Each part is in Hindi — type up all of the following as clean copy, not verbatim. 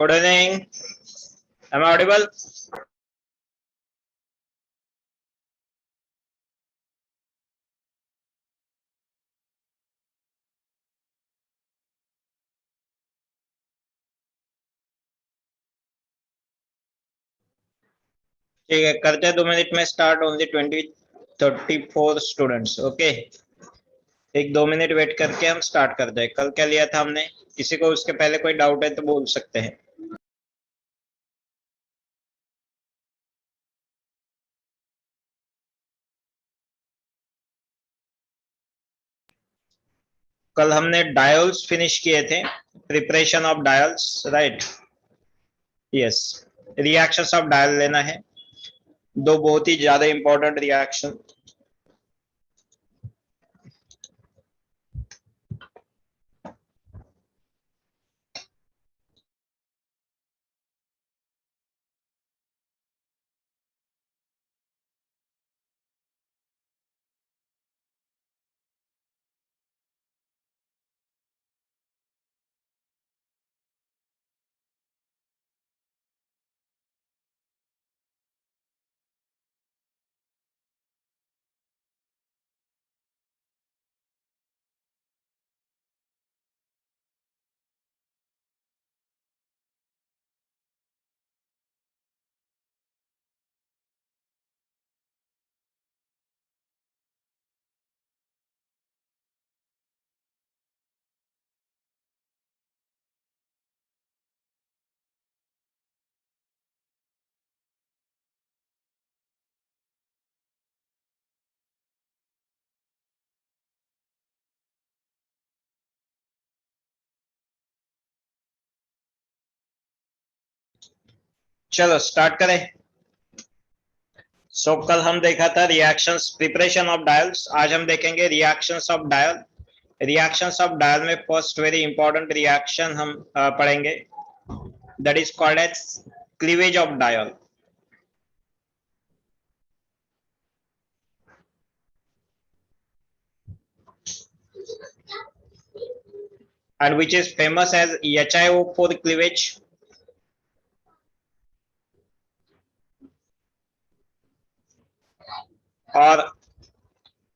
Good evening. Am I audible? ठीक है, करते हैं 2 मिनट में स्टार्ट। Only 34 students. ओके, एक 2 मिनट वेट करके हम स्टार्ट करते हैं। कल क्या लिया था हमने? किसी को उसके पहले कोई डाउट है तो बोल सकते हैं। कल हमने डायोल्स फिनिश किए थे, preparation of diols, right? Yes, reactions of dial लेना है, दो बहुत ही ज्यादा इंपॉर्टेंट रिएक्शन। चलो स्टार्ट करें। कल हम देखा था रिएक्शंस, प्रिपरेशन ऑफ डायल्स। आज हम देखेंगे reactions of diol. Reactions of diol में फर्स्ट वेरी इंपॉर्टेंट रिएक्शन हम पढ़ेंगे, that is called as cleavage of diol, and which is famous as HiO4 cleavage. और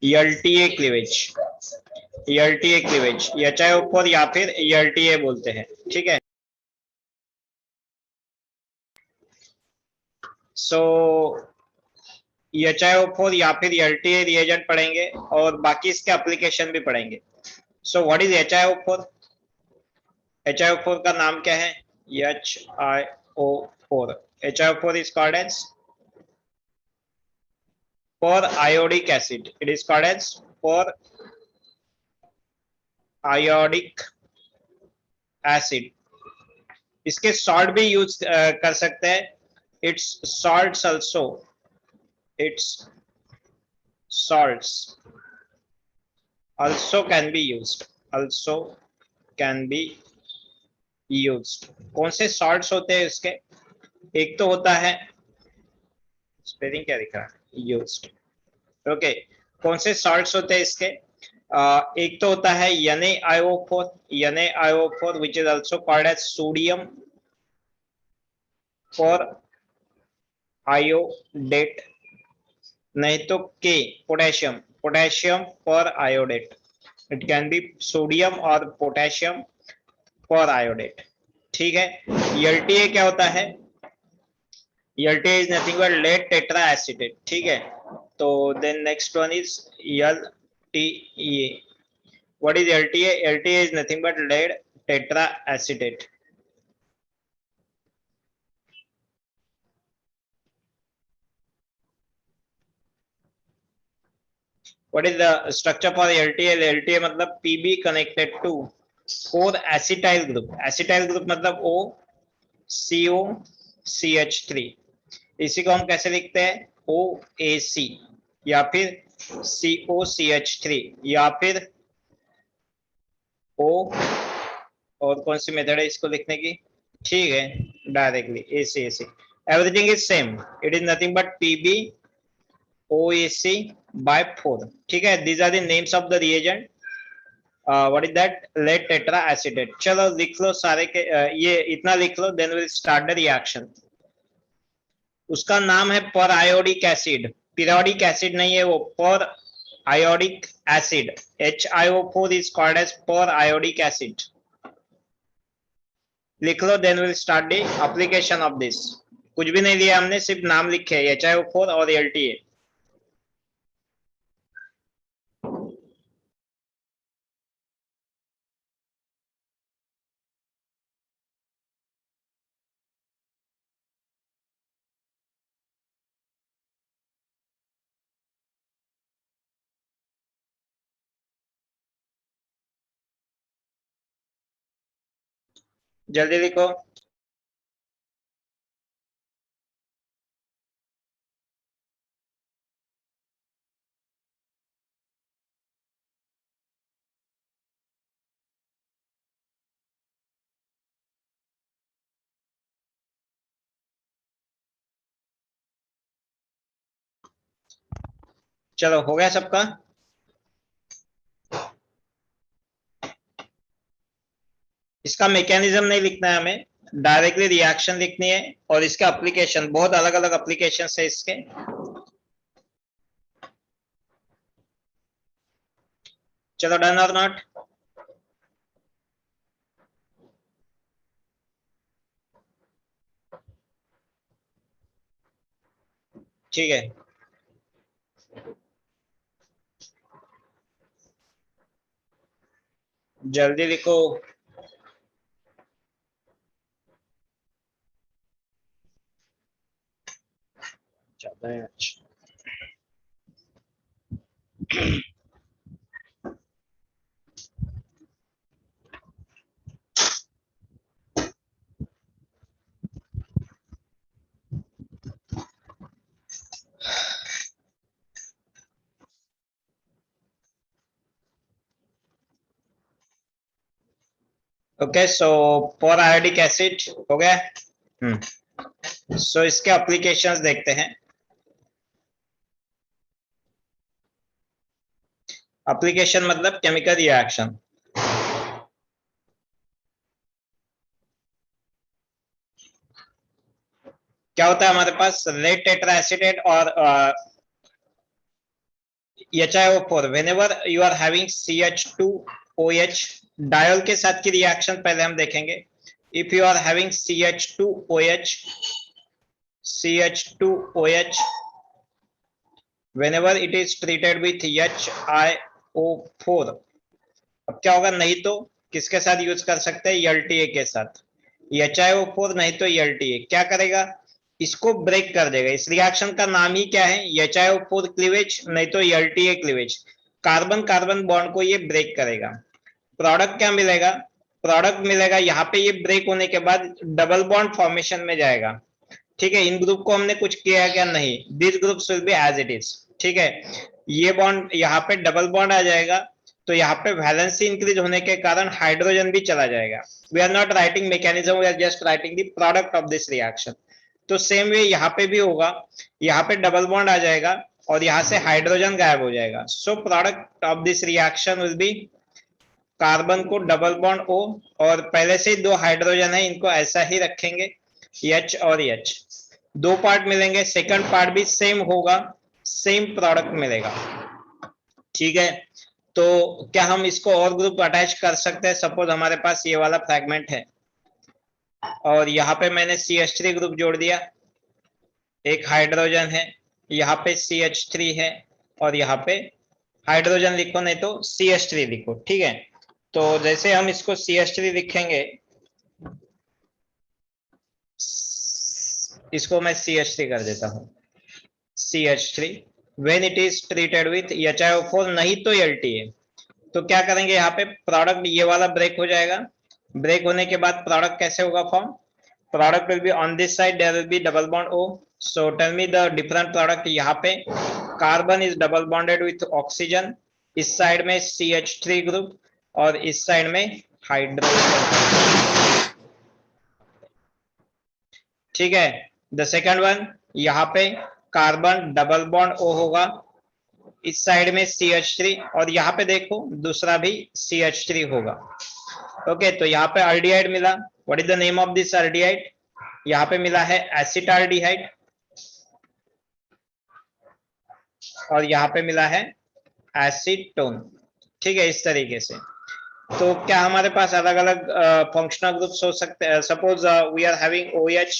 LTA cleavage, LTA cleavage, HiO4 या फिर LTA बोलते हैं, ठीक है। सो HiO4 या फिर LTA रिएजेंट पढ़ेंगे और बाकी इसके एप्लीकेशन भी पढ़ेंगे। So what is HiO4? HiO4 का नाम क्या है? HiO4, HiO4 is called as for iodic acid. It is called as for iodic acid. इसके सॉल्ट भी यूज कर सकते हैं। It's salts also, it's salts also can be used, also can be used. कौन से सॉल्ट्स होते हैं इसके? एक तो होता है, स्पेलिंग क्या दिख रहा है? यूज्ड। ओके, कौन से सॉल्ट्स होते हैं इसके? एक तो होता है NaIO4, NaIO4 which is also called as sodium for iodate, नहीं तो K, potassium, potassium periodate. It can be sodium और पोटेशियम फॉर आयोडेट, ठीक है। LTA क्या होता है? LTA is nothing but lead tetra acetate, ठीक है। तो then next one is LTE. What is LTA? LTA is nothing but lead tetraacetate. What is the structure for LTA? LTA मतलब PB connected to 4-acetyl group. Acetyl group मतलब O CO CH3। इसी को हम कैसे लिखते हैं? OAC या फिर COCH3 या फिर O, और कौन सी मेथड है इसको लिखने की? ठीक है, directly ACAC, everything is same. It is nothing but PB OAC by 4, ठीक है। These are the names of the reagent what is that, lead tetra acetate. चलो लिख लो सारे के ये इतना लिख लो, then will start the reaction. उसका नाम है पर आयोडिक एसिड, पीरियोडिक एसिड नहीं है वो, periodic acid. HiO4 is called as periodic acid. लिख लो, then will start the application of this. कुछ भी नहीं दिया हमने, सिर्फ नाम लिखे HiO4 और LTA। जल्दी लिखो। चलो हो गया सबका। इसका मैकेनिज्म नहीं लिखना है हमें, डायरेक्टली रिएक्शन लिखनी है, और इसका एप्लीकेशन, बहुत अलग अलग एप्लीकेशन है इसके। चलो डन और नॉट। ठीक है, जल्दी लिखो। ज्यादा है, अच्छा। ओके, सो पर आयोडिक एसिड हो गया। सो इसके एप्लीकेशंस देखते हैं। एप्लीकेशन मतलब केमिकल रिएक्शन। क्या होता है हमारे पास, लेड टेट्रा एसिडेट और HiO4 whenever you are having CH2OH, diol के साथ की रिएक्शन पहले हम देखेंगे। If you are having CH2OH whenever it is treated with HiO4, अब क्या होगा, नहीं तो किसके साथ यूज कर सकते हैं, LTA के साथ। HiO4 नहीं तो LTA क्या करेगा, इसको ब्रेक कर देगा। इस रिएक्शन का नाम ही क्या है, HiO4 क्लीवेज नहीं तो LTA cleavage. Carbon carbon bond को ये ब्रेक करेगा। प्रोडक्ट क्या मिलेगा, प्रोडक्ट मिलेगा यहाँ पे, ये ब्रेक होने के बाद डबल बॉन्ड फॉर्मेशन में जाएगा। ठीक है, इन ग्रुप को हमने कुछ किया क्या, नहीं, this groups will be as it is. ठीक है, ये बॉन्ड यहाँ पे डबल बॉन्ड आ जाएगा, तो यहाँ पे वैलेंसी इंक्रीज होने के कारण हाइड्रोजन भी चला जाएगा। We are not writing mechanism, we are just writing the product of this reaction. तो सेम वे यहाँ पे भी होगा, यहाँ पे डबल बॉन्ड आ जाएगा और यहाँ से हाइड्रोजन गायब हो जाएगा। So product of this reaction will B carbon को डबल बॉन्ड O, और पहले से ही दो हाइड्रोजन है, इनको ऐसा ही रखेंगे, H और H। दो पार्ट मिलेंगे, सेकंड पार्ट भी सेम होगा, सेम प्रोडक्ट मिलेगा। ठीक है, तो क्या हम इसको और ग्रुप अटैच कर सकते हैं, सपोज हमारे पास ये वाला फ्रैगमेंट है और यहाँ पे मैंने CH3 ग्रुप जोड़ दिया, एक हाइड्रोजन है, यहाँ पे CH3 है, और यहाँ पे हाइड्रोजन लिखो नहीं तो CH3 लिखो। ठीक है, तो जैसे हम इसको CH3 लिखेंगे, इसको मैं CH3 कर देता हूं, CH3 when it is treated with HiO4 नहीं तो LTA। तो क्या करेंगे, यहाँ पे प्रोडक्ट ये वाला ब्रेक हो जाएगा। ब्रेक होने के बाद प्रोडक्ट कैसे होगा form, product will be on this side, there will be double bond O। So tell me the different product. यहाँ पे carbon is double bonded with oxygen, इस साइड में CH3 ग्रुप, और इस साइड में हाइड्रोजन। ठीक है, द सेकंड वन, यहाँ पे कार्बन डबल बॉन्ड O होगा, इस साइड में CH3 और यहाँ पे देखो दूसरा भी CH3 होगा। ओके, तो यहाँ पे आल्डिहाइड मिला। What is the name of this aldehyde? यहाँ पे मिला है एसिटाल्डिहाइड और यहाँ पे मिला है एसीटोन। ठीक है, इस तरीके से। तो क्या हमारे पास अलग अलग फंक्शनल ग्रुप्स हो सकते हैं? Suppose we are having OH,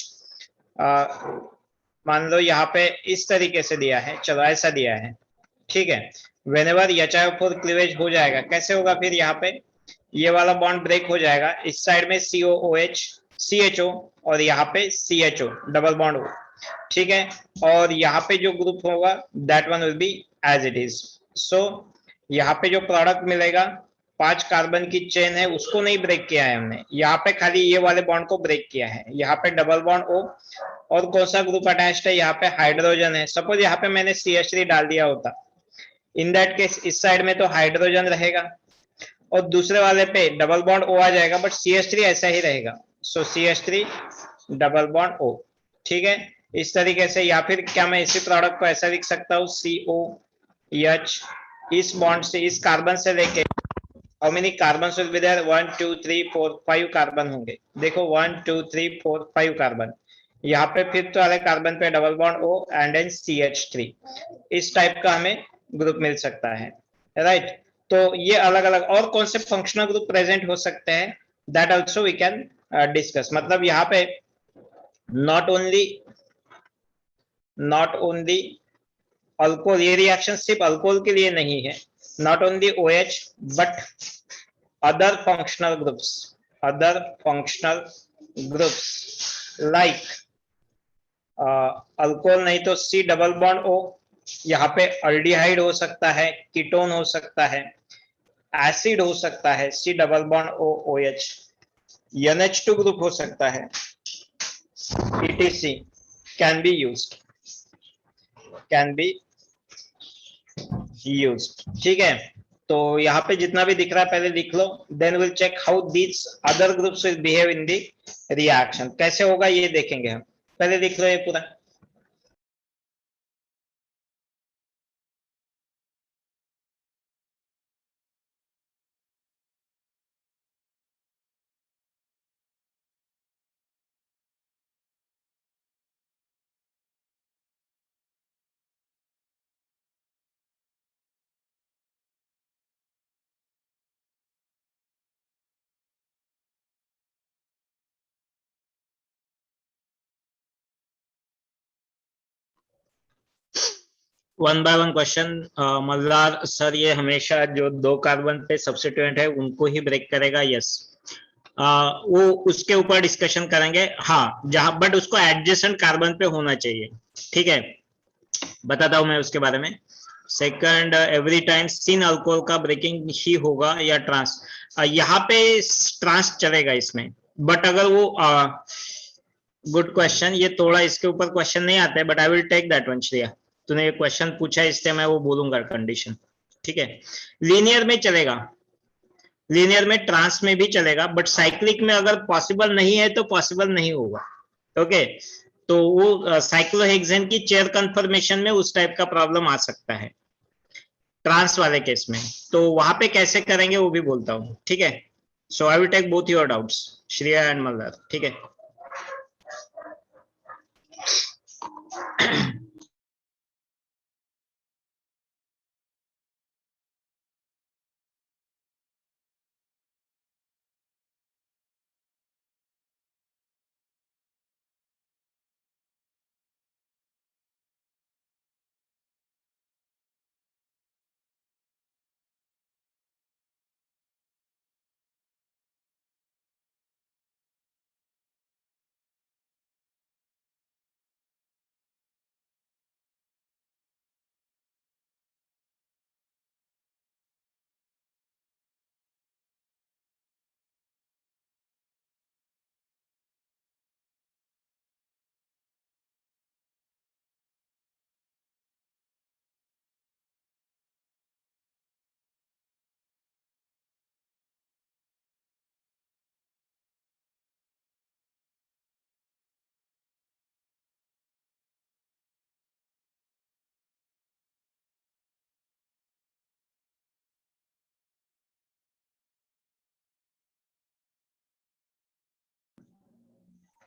मान लो यहाँ पे इस तरीके से दिया है, चलो ऐसा दिया है। ठीक है, वेनेवर HIO4 क्लीवेज हो जाएगा, कैसे होगा फिर? यहाँ पे ये वाला बॉन्ड ब्रेक हो जाएगा, इस साइड में COOH CHO और यहाँ पे CHO डबल बॉन्ड हो। ठीक है, और यहाँ पे जो ग्रुप होगा that one will be as it is. So यहाँ पे जो प्रोडक्ट मिलेगा 5 कार्बन की चेन है, उसको नहीं ब्रेक किया है हमने, यहाँ पे खाली ये वाले बॉन्ड को ब्रेक किया है। यहाँ पे डबल बॉन्ड O और कौन सा ग्रुप अटैच्ड है? यहाँ पे हाइड्रोजन है। सपोज यहाँ पे मैंने CH3 डाल दिया होता, इन दैट केस इस साइड में तो हाइड्रोजन रहेगा और दूसरे वाले पे डबल बॉन्ड O आ जाएगा, बट CH3 ऐसा ही रहेगा। सो CH3 डबल बॉन्ड O। ठीक है, इस तरीके से। या फिर क्या मैं इसी प्रोडक्ट को ऐसा लिख सकता हूँ, COH, इस बॉन्ड से, इस कार्बन से लेके how many carbon will be there? 1 2 3 4 5 carbon होंगे। देखो 1 2 3 4 5 कार्बन। यहाँ पे फिफ्थ वाले कार्बन पे double bond O and then CH3। इस टाइप का हमें ग्रुप मिल सकता है, राइट? तो ये अलग अलग और कौन से फंक्शनल ग्रुप प्रेजेंट हो सकते हैं, that also we can discuss. मतलब यहाँ पे नॉट ओनली अल्कोहल, ये रिएक्शन सिर्फ अल्कोहल के लिए नहीं है, not only OH but other functional groups like alcohol नहीं तो C डबल बॉन्ड O, यहाँ पे अल्डिहाइड हो सकता है, कीटोन हो सकता है, एसिड हो सकता है C double bond O OH, NH2 group हो सकता है, ETC कैन बी यूज्ड। ठीक है, तो यहाँ पे जितना भी दिख रहा है पहले लिख लो, then will check how these other groups will behave in the reaction. कैसे होगा ये देखेंगे हम, पहले लिख लो ये पूरा। One by one question. Malhar sir, ये हमेशा जो 2 कार्बन पे सब्स्टिट्यूएंट है उनको ही ब्रेक करेगा? यस। वो उसके ऊपर डिस्कशन करेंगे, हाँ, जहां बट उसको एडजेसेंट कार्बन पे होना चाहिए। ठीक है, बताता हूं मैं उसके बारे में। सेकंड, एवरी टाइम सिन अल्कोहल का ब्रेकिंग ही होगा या ट्रांस? यहाँ पे ट्रांस चलेगा इसमें, बट अगर वो गुड क्वेश्चन, ये थोड़ा इसके ऊपर क्वेश्चन नहीं आता है, but I will take that one. Shreya, तूने ये क्वेश्चन पूछा है इसलिए मैं वो बोलूंगा कंडीशन। ठीक है, लीनियर में चलेगा, लीनियर में ट्रांस में भी चलेगा, बट साइक्लिक में अगर पॉसिबल नहीं है तो पॉसिबल नहीं होगा। ओके, तो वो साइक्लोहेक्सेन की चेयर कंफर्मेशन में उस टाइप का प्रॉब्लम आ सकता है ट्रांस वाले केस में, तो वहां पे कैसे करेंगे वो भी बोलता हूँ। ठीक है, so I will take both your doubts, Shreya and Malhar. ठीक है।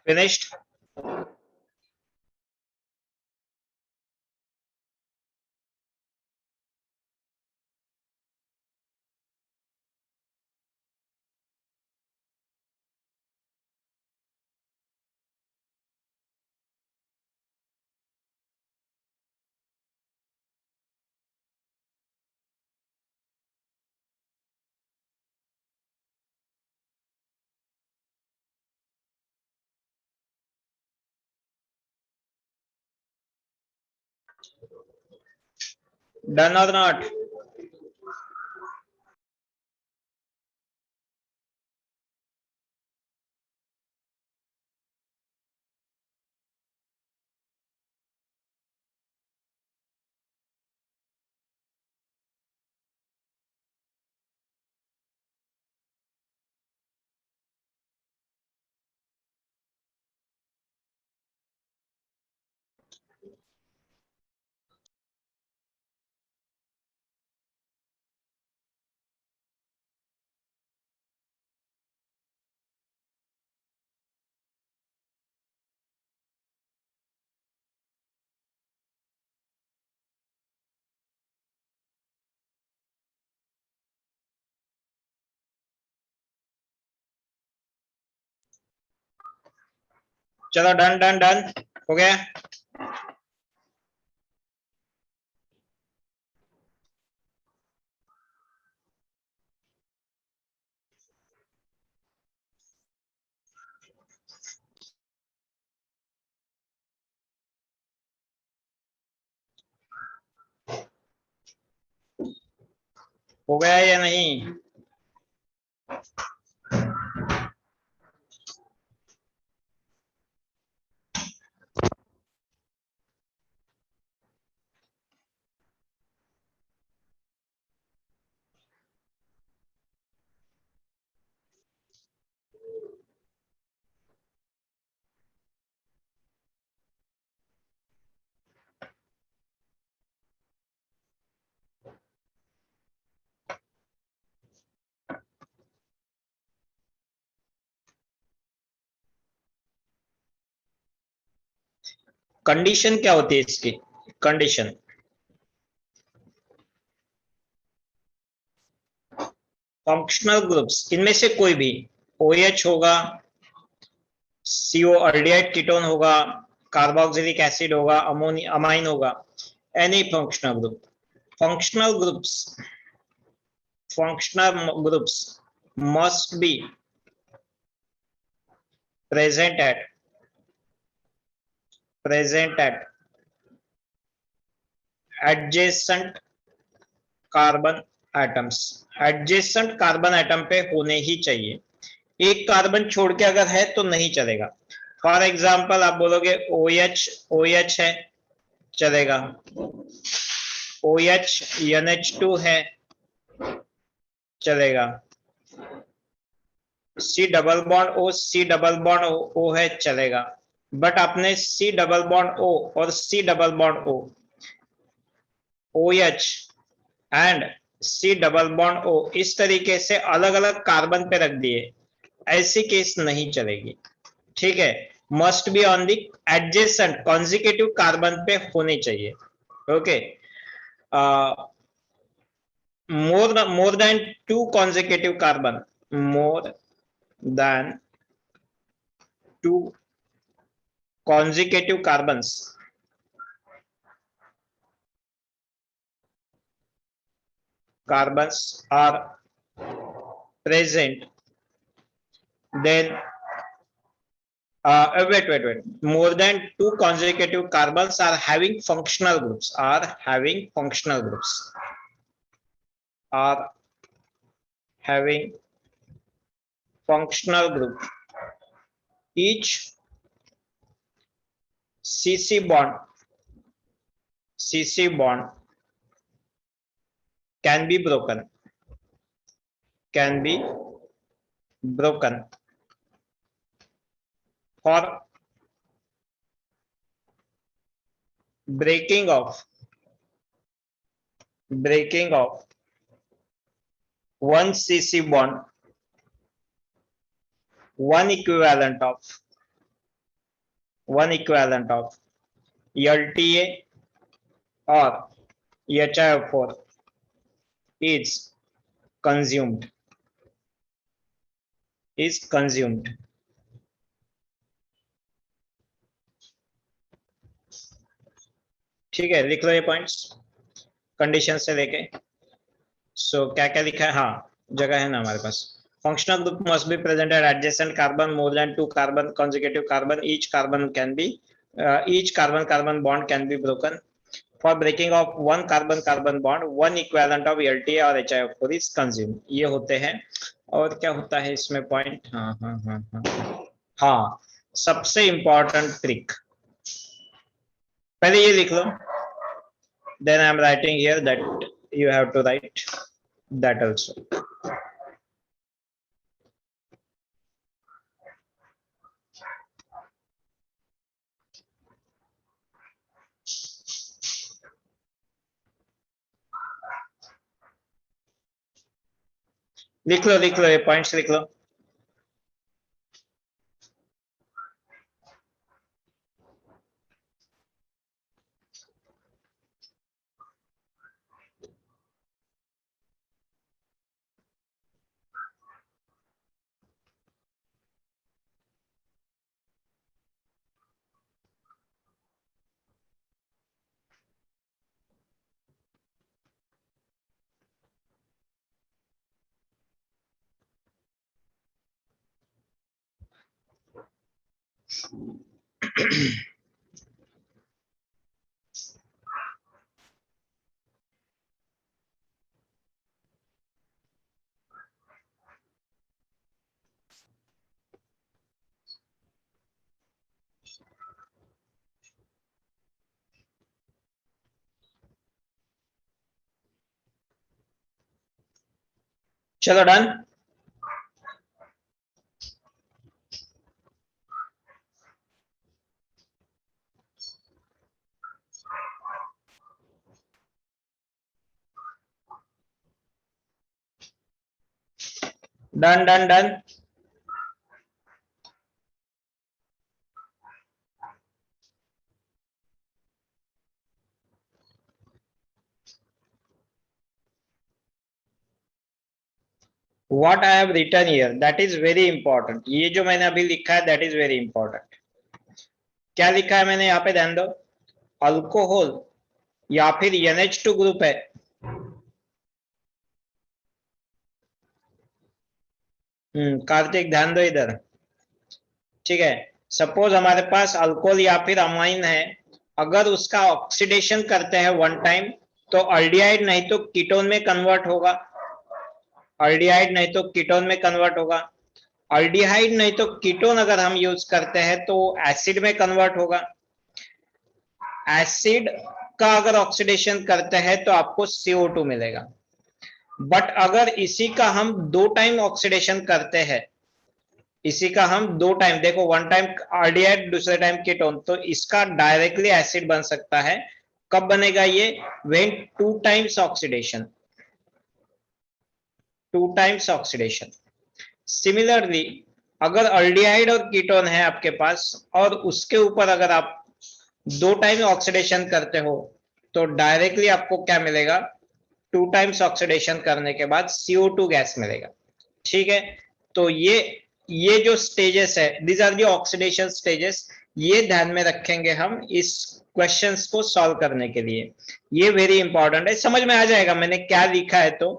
Finished? Done or not? चलो डन डन डन हो गया। हो गया या नहीं? कंडीशन क्या होती है इसकी? कंडीशन फंक्शनल ग्रुप्स, इनमें से कोई भी OH होगा, CO अल्डिहाइड कीटोन होगा, कार्बोक्सिलिक एसिड होगा, अमोनिया अमाइन होगा, any functional groups must be present at adjacent carbon atoms. Adjacent carbon atom पे होने ही चाहिए, एक कार्बन छोड़ के अगर है तो नहीं चलेगा। फॉर एग्जाम्पल आप बोलोगे OH है, चलेगा। OH NH2 है, चलेगा। C डबल बॉन्ड O है, चलेगा। बट आपने C डबल बॉन्ड O और C double bond OH and C double bond O इस तरीके से अलग अलग कार्बन पे रख दिए, ऐसी केस नहीं चलेगी। ठीक है, must be on the adjacent consecutive carbon पे होने चाहिए। Okay, more than two consecutive carbon, more than two consecutive carbons are present, then wait, more than two consecutive carbons are having functional groups, are having functional group. Each CC bond can be broken for breaking of one CC bond, one equivalent of one equivalent of LTA or HIO4 is consumed, ठीक है, लिख लो ये पॉइंट्स कंडीशन से लेके। सो क्या क्या लिखा है, हाँ जगह है ना हमारे पास। Functional group must be presented adjacent carbon more than 2 carbon consecutive carbon, each carbon carbon bond can be broken. For breaking of one carbon carbon bond, one equivalent of LTA और HIO4 is consumed. ये होते हैं। और क्या होता है इसमें पॉइंट, हाँ हाँ हाँ हाँ हाँ, सबसे इंपॉर्टेंट ट्रिक पहले ये लिख लो, then I am writing here that you have to write that also. लिख लो ये पॉइंट्स लिख लो। चलो done. Done done done. What I have written here, that is very important. ये जो मैंने अभी लिखा है that is very important. क्या लिखा है मैंने यहाँ पे, ध्यान दो। अल्कोहल या फिर NH2 ग्रुप है, कार्तिक ध्यान दो इधर, ठीक है। सपोज हमारे पास अल्कोहल या फिर अमाइन है, अगर उसका ऑक्सीडेशन करते हैं वन टाइम तो अल्डिहाइड नहीं तो कीटोन में कन्वर्ट होगा, अल्डिहाइड नहीं तो कीटोन में कन्वर्ट होगा, अल्डिहाइड नहीं तो कीटोन अगर हम यूज करते हैं तो एसिड में कन्वर्ट होगा, एसिड का अगर ऑक्सीडेशन करते हैं तो आपको CO2 मिलेगा। बट अगर इसी का हम 2 टाइम ऑक्सीडेशन करते हैं, इसी का हम 2 टाइम, देखो वन टाइम आरडीआईड दूसरे टाइम कीटोन, तो इसका डायरेक्टली एसिड बन सकता है। कब बनेगा ये, when 2 times oxidation, 2 times oxidation. Similarly अगर अल्डिहाइड और कीटोन है आपके पास और उसके ऊपर अगर आप 2 टाइम ऑक्सीडेशन करते हो तो डायरेक्टली आपको क्या मिलेगा, 2 टाइम्स ऑक्सीडेशन करने के बाद CO2 गैस मिलेगा, ठीक है। तो ये जो स्टेजेस है, these are the oxidation stages, ये ध्यान में रखेंगे हम इस क्वेश्चंस को सॉल्व करने के लिए। ये वेरी इंपॉर्टेंट है, समझ में आ जाएगा मैंने क्या लिखा है, तो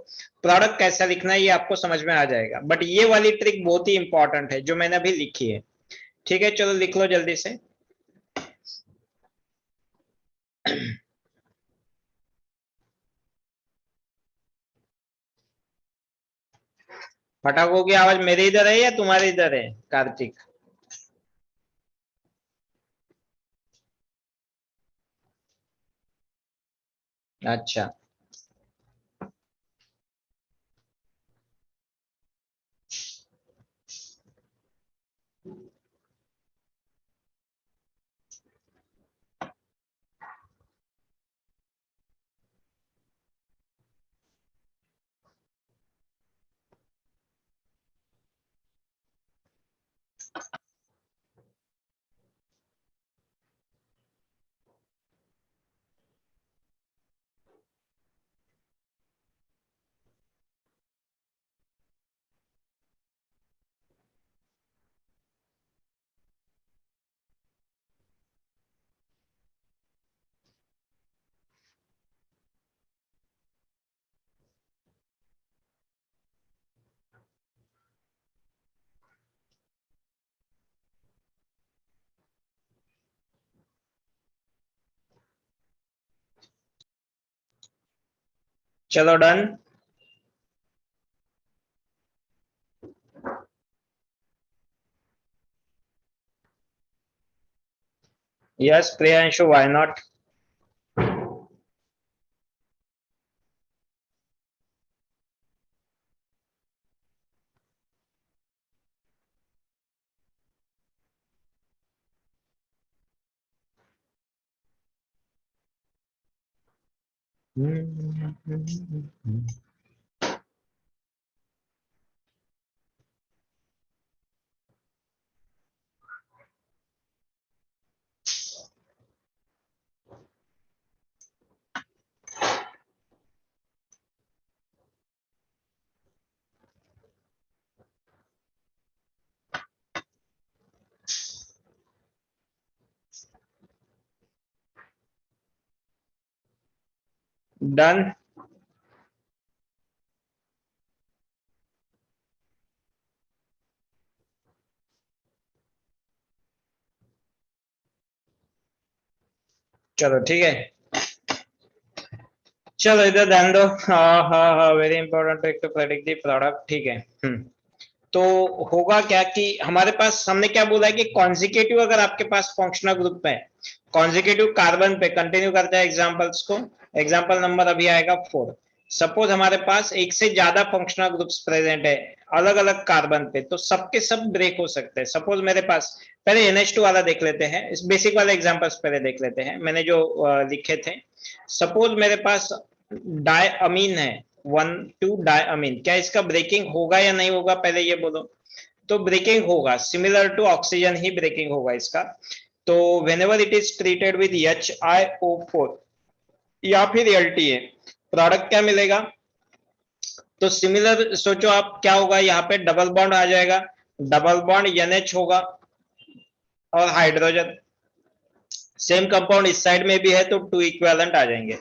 प्रोडक्ट कैसा लिखना है ये आपको समझ में आ जाएगा। बट ये वाली ट्रिक बहुत ही इंपॉर्टेंट है जो मैंने अभी लिखी है, ठीक है। चलो लिख लो जल्दी से। पटाखों की आवाज मेरे इधर है या तुम्हारे इधर है कार्तिक? अच्छा, चलो done. Yes Priyanshu, why not. Done. चलो ठीक है, चलो इधर ध्यान दो। हाँ हाँ हाँ, very important to predict the product, ठीक है। तो होगा क्या कि हमारे पास हमने क्या बोला है कि कॉन्जिकेटिव अगर आपके पास फंक्शनल ग्रुप में कॉन्जिकेटिव कार्बन पे कंटिन्यू करते हैं एग्जांपल्स को। एग्जांपल नंबर अभी आएगा 4। सपोज हमारे पास एक से ज्यादा फंक्शनल ग्रुप्स प्रेजेंट है अलग अलग कार्बन पे, तो सबके सब ब्रेक हो सकते हैं। सपोज मेरे पास, पहले NH2 वाला देख लेते हैं, इस बेसिक वाले एग्जांपल्स पहले देख लेते हैं मैंने जो लिखे थे। सपोज मेरे पास डायअमीन है, 1,2 डायअमीन, क्या इसका ब्रेकिंग होगा या नहीं होगा पहले ये बोलो। तो ब्रेकिंग होगा, सिमिलर टू ऑक्सीजन ही ब्रेकिंग होगा इसका। तो whenever it is treated with HiO4 या फिर LTA, प्रोडक्ट क्या मिलेगा। तो सिमिलर सोचो आप, क्या होगा यहाँ पे डबल बॉन्ड आ जाएगा, डबल बॉन्ड NH होगा और हाइड्रोजन, सेम कंपाउंड इस साइड में भी है तो 2 इक्विवेलेंट आ जाएंगे।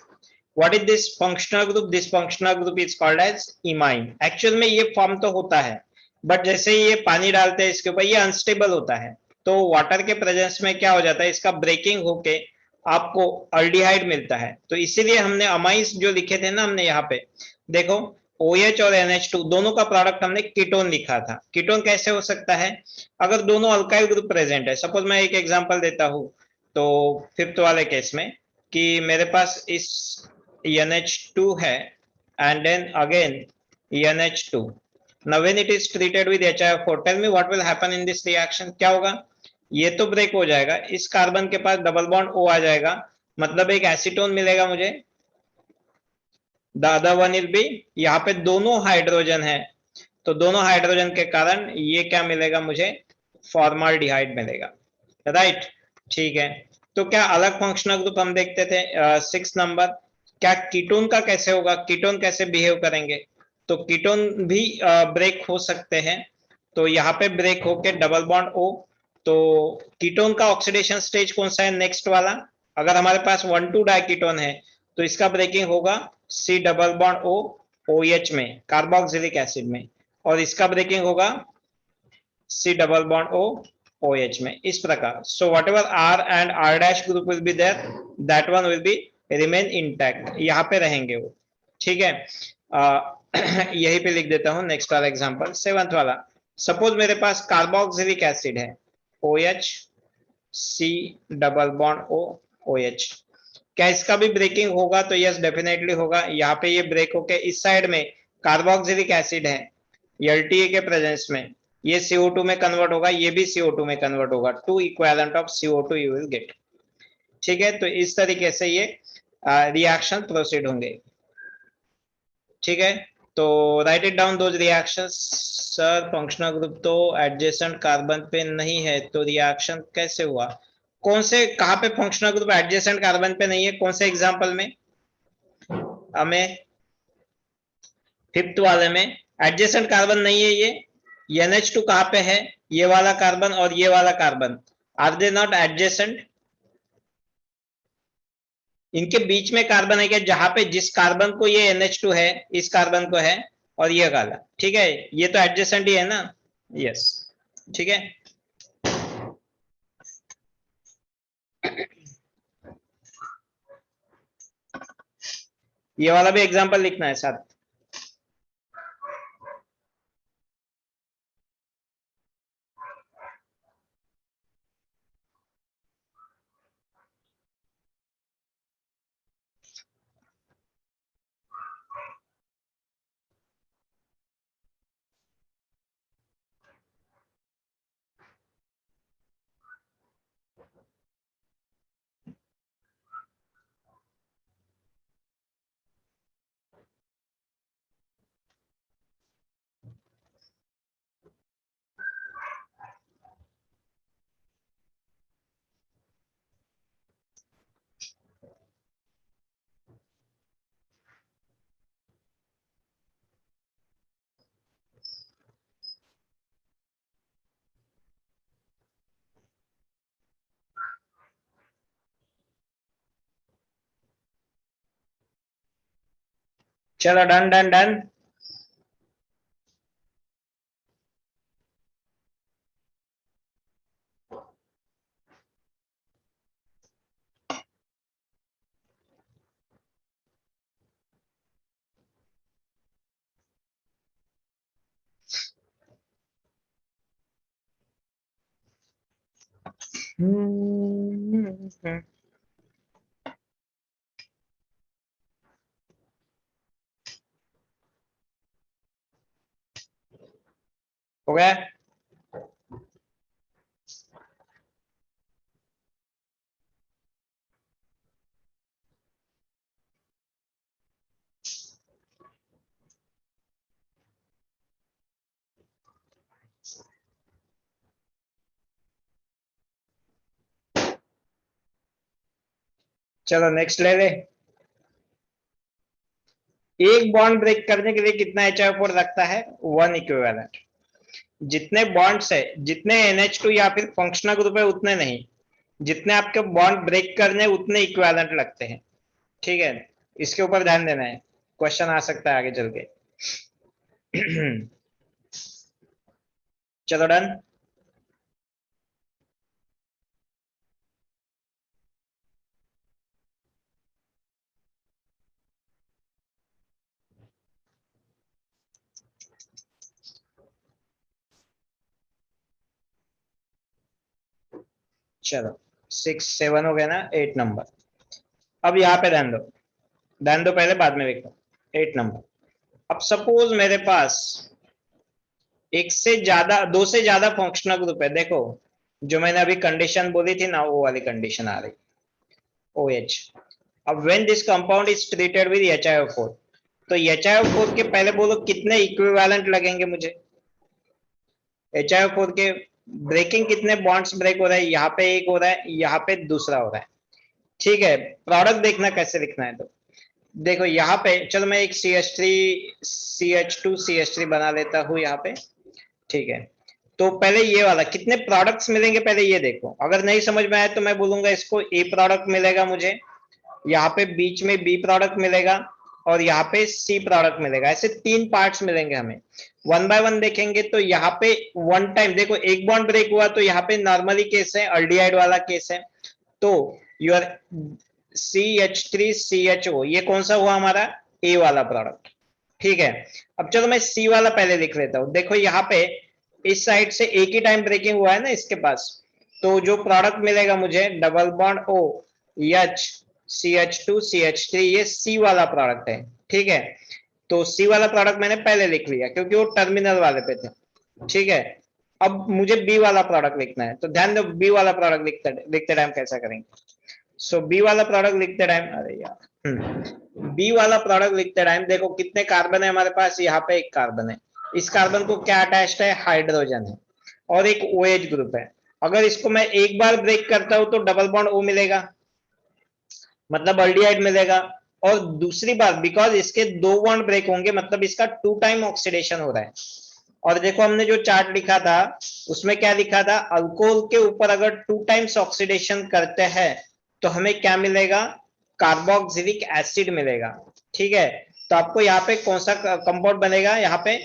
What is this functional group, this functional group is called as imine. Actual में ये फॉर्म तो होता है, बट जैसे ये पानी डालते हैं इसके ऊपर ये अनस्टेबल होता है, तो वाटर के प्रेजेंस में क्या हो जाता है, इसका ब्रेकिंग होके आपको अल्डिहाइड मिलता है। तो इसीलिए हमने अमाइंस जो लिखे थे ना हमने यहाँ पे, देखो OH और NH2 दोनों का प्रोडक्ट हमने कीटोन लिखा था। कीटोन कैसे हो सकता है, अगर दोनों अल्काइल ग्रुप प्रेजेंट है। सपोज मैं एक एग्जांपल देता हूं, तो 5th वाले केस में कि मेरे पास इस NH2 है and then again NH2. Now when it is treated with HiO4, tell me what will happen in this reaction, क्या होगा। ये तो ब्रेक हो जाएगा, इस कार्बन के पास डबल बॉन्ड O आ जाएगा, मतलब एक एसीटोन मिलेगा मुझे। The other one is B, यहाँ पे दोनों हाइड्रोजन है, तो दोनों हाइड्रोजन के कारण ये क्या मिलेगा मुझे, फॉर्माल्डिहाइड मिलेगा, राइट। ठीक है, तो क्या अलग फंक्शनल ग्रुप हम देखते थे 6 नंबर, क्या कीटोन का कैसे होगा, कीटोन कैसे बिहेव करेंगे। तो कीटोन भी ब्रेक हो सकते हैं, तो यहाँ पे ब्रेक होके डबल बॉन्ड O। तो कीटोन का ऑक्सीडेशन स्टेज कौन सा है, नेक्स्ट वाला। अगर हमारे पास 1,2 डाइकीटोन है तो इसका ब्रेकिंग होगा C double bond O OH में, कार्बोक्सिलिक एसिड में, और इसका ब्रेकिंग होगा C double bond O OH में, इस प्रकार। So whatever R and R dash group will be there, that one will be remain intact, यहाँ पे रहेंगे वो, ठीक है। यही पे लिख देता हूँ नेक्स्ट वाला एग्जांपल 7th वाला। सपोज मेरे पास कार्बोक्सिलिक एसिड है OH C double bond O OH, क्या इसका भी ब्रेकिंग होगा, तो यस डेफिनेटली होगा। यहाँ पे ये ब्रेक होके इस साइड में कार्बोक्सिलिक एसिड है LTA के प्रेजेंस में, ये CO2 में कन्वर्ट होगा, ये भी CO2 में कन्वर्ट होगा, 2 equivalent of CO2 you will get, ठीक है। तो इस तरीके से ये रिएक्शन प्रोसीड होंगे, ठीक है। तो right it down those reactions. Sir functional group तो एडजेसेंट कार्बन पे नहीं है, तो रिएक्शन कैसे हुआ, कौन से कहाँ पे फंक्शनल ग्रुप एडजेसेंट कार्बन पे नहीं है, कौन से एग्जांपल में, हमें 5th वाले में एडजेसेंट कार्बन नहीं है ये NH2 कहाँ पे है, ये वाला कार्बन और ये वाला carbon, are they not adjacent. इनके बीच में कार्बन है क्या, जहां पे जिस कार्बन को ये NH2 है इस कार्बन को है, और ये काला, ठीक है, ये तो एडजेसेंट ही है ना, यस, ठीक है। ये वाला भी एग्जांपल लिखना है साथ। चलो डन डन डन। हो गया। चलो नेक्स्ट ले ले। एक बॉन्ड ब्रेक करने के लिए कितना HIO4 लगता है? 1 इक्विवेलेंट। जितने बॉन्ड्स है, जितने NH2 या फिर फंक्शनल ग्रुप है उतने नहीं, जितने आपके बॉन्ड ब्रेक करने उतने इक्विवेलेंट लगते हैं। ठीक है, इसके ऊपर ध्यान देना है, क्वेश्चन आ सकता है आगे चल के। चलो डन। चलो 6 7 हो गया ना, 8 नंबर। अब यहाँ पे ध्यान दो पहले, बाद में देखो। 8 नंबर। अब सपोज मेरे पास एक से ज्यादा, दो से ज्यादा फंक्शनल ग्रुप है। देखो जो मैंने अभी कंडीशन बोली थी ना, वो वाली कंडीशन आ रही, OH। अब when this compound is treated with HIO4, तो HIO4 के पहले बोलो कितने इक्विवेलेंट लगेंगे मुझे। HIO4 के ब्रेकिंग कितने बॉन्ड्स ब्रेक हो रहा है? यहाँ पे एक हो रहा है, यहाँ पे दूसरा हो रहा है। ठीक है, प्रोडक्ट देखना कैसे लिखना है। तो देखो यहाँ पे, चलो मैं एक CH2CH3 बना लेता हूँ यहाँ पे। ठीक है, तो पहले ये वाला कितने प्रोडक्ट्स मिलेंगे पहले ये देखो। अगर नहीं समझ में आए तो मैं बोलूंगा इसको A प्रोडक्ट मिलेगा मुझे, यहाँ पे बीच में B प्रोडक्ट मिलेगा, और यहाँ पे C प्रोडक्ट मिलेगा। ऐसे 3 पार्ट्स मिलेंगे हमें। वन बाय वन देखेंगे तो यहाँ पे वन टाइम देखो एक बॉन्ड ब्रेक हुआ, तो यहाँ पे नॉर्मली केस है, अल्डिहाइड वाला केस है। तो योर CH3CHO ये कौन सा हुआ हमारा? A वाला प्रोडक्ट। ठीक है, अब चलो मैं C वाला पहले लिख लेता हूं। देखो यहाँ पे इस साइड से एक ही टाइम ब्रेकिंग हुआ है ना इसके पास, तो जो प्रोडक्ट मिलेगा मुझे double bond O H CH2CH3, ये C वाला प्रोडक्ट है। ठीक है, तो C वाला प्रोडक्ट मैंने पहले लिख लिया क्योंकि वो टर्मिनल वाले पे थे। ठीक है, अब मुझे B वाला प्रोडक्ट लिखना है, तो ध्यान दो B वाला प्रोडक्ट लिखते टाइम कैसा करेंगे। सो B वाला प्रोडक्ट लिखते टाइम, अरे यार, B वाला प्रोडक्ट लिखते टाइम देखो कितने कार्बन है हमारे पास। यहाँ पे एक कार्बन है, इस कार्बन को क्या अटैच्ड है? हाइड्रोजन है, और एक OH ग्रुप है। अगर इसको मैं एक बार ब्रेक करता हूं तो डबल बॉन्ड O मिलेगा, मतलब अल्डिहाइड मिलेगा। और दूसरी बार बिकॉज इसके 2 बॉन्ड ब्रेक होंगे, मतलब इसका 2 टाइम ऑक्सीडेशन हो रहा है। और देखो हमने जो चार्ट लिखा था उसमें क्या लिखा था? अल्कोहल के ऊपर अगर 2 टाइम्स ऑक्सीडेशन करते हैं तो हमें क्या मिलेगा? कार्बोक्सिलिक एसिड मिलेगा। ठीक है, तो आपको यहाँ पे कौन सा कंपाउंड बनेगा? यहाँ पे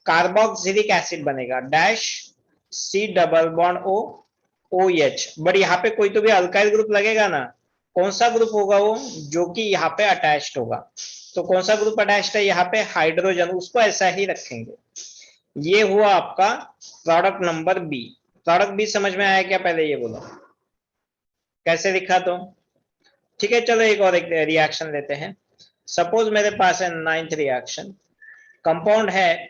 कार्बोक्सिलिक एसिड बनेगा, dash C double bond O OH। But यहाँ पे कोई तो भी अल्काइल ग्रुप लगेगा ना, कौन सा ग्रुप होगा वो? जो कि यहाँ पे अटैच्ड होगा। तो कौन सा ग्रुप अटैच्ड है यहाँ पे? हाइड्रोजन, उसको ऐसा ही रखेंगे। ये हुआ आपका product number B. Product B समझ में आया क्या? पहले ये बोलो कैसे लिखा तो। ठीक है, चलो एक और एक रिएक्शन लेते हैं। सपोज मेरे पास है 9th रिएक्शन, कंपाउंड है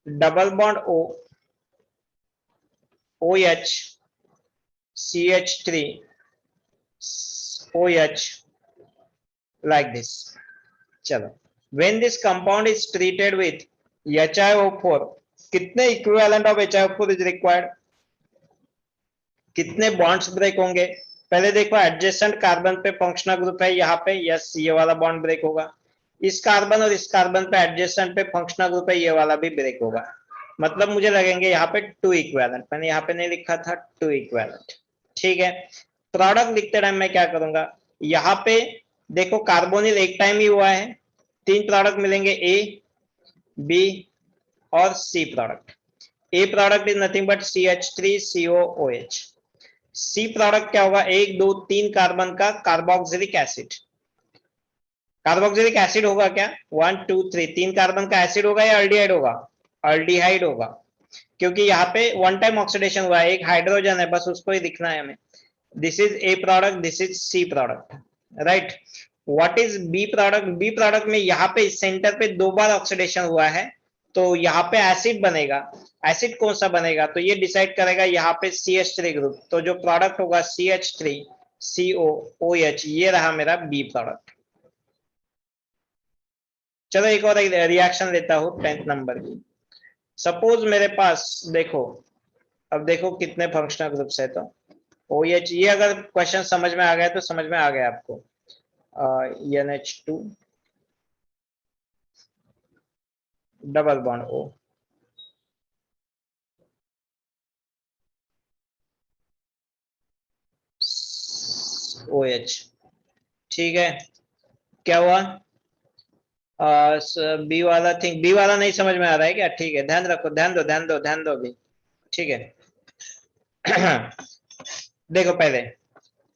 double bond O OH CH3 OH like this. चलो, when this compound is treated with HiO4, कितने equivalent of HiO4 is required? कितने बॉन्ड्स ब्रेक होंगे? पहले देखो, एडजेसेंट कार्बन पे फंक्शनल ग्रुप है यहाँ पे, यस ये वाला बॉन्ड ब्रेक होगा। इस कार्बन और इस कार्बन पे एडजेसेंट पे फंक्शनल ग्रुप है, ये वाला भी ब्रेक होगा। मतलब मुझे लगेंगे यहाँ पे 2 इक्विवेलेंट। मैंने यहाँ पे नहीं लिखा था 2 इक्विवेलेंट। ठीक है, प्रोडक्ट लिखते टाइम मैं क्या करूंगा, यहाँ पे देखो कार्बोनिल एक टाइम ही हुआ है, 3 प्रोडक्ट मिलेंगे, ए बी और C product. A product is nothing but CH3COOH। C product क्या होगा? 1 2 3 कार्बन का कार्बोक्सिलिक एसिड। कार्बोक्सिलिक एसिड होगा क्या? 1 2 3 3 कार्बन का एसिड होगा या अल्डिहाइड होगा? अल्डिहाइड होगा, क्योंकि यहाँ पे वन टाइम ऑक्सीडेशन हुआ है, एक हाइड्रोजन है, बस उसको ही दिखना है हमें। This is A product, this is C product, right. What is B product? B product में यहाँ पे सेंटर पे 2 बार ऑक्सीडेशन हुआ है, तो यहाँ पे एसिड बनेगा। एसिड कौन सा बनेगा? तो ये डिसाइड करेगा यहाँ पे CH3 ग्रुप। तो जो प्रोडक्ट होगा CH3COOH, ये रहा मेरा बी प्रोडक्ट। चलो एक और रिएक्शन लेता हूं 10th नंबर की। सपोज मेरे पास देखो, अब देखो कितने फंक्शनल ग्रुप्स है। तो OH, ये अगर क्वेश्चन समझ में आ गया तो समझ में आ गया आपको। NH2 double bond O, OH। ठीक है, क्या हुआ? बी वाला थिंक, बी वाला नहीं समझ में आ रहा है क्या? ठीक है, ध्यान रखो, ध्यान दो, ध्यान दो, ध्यान दो भी। ठीक है देखो पहले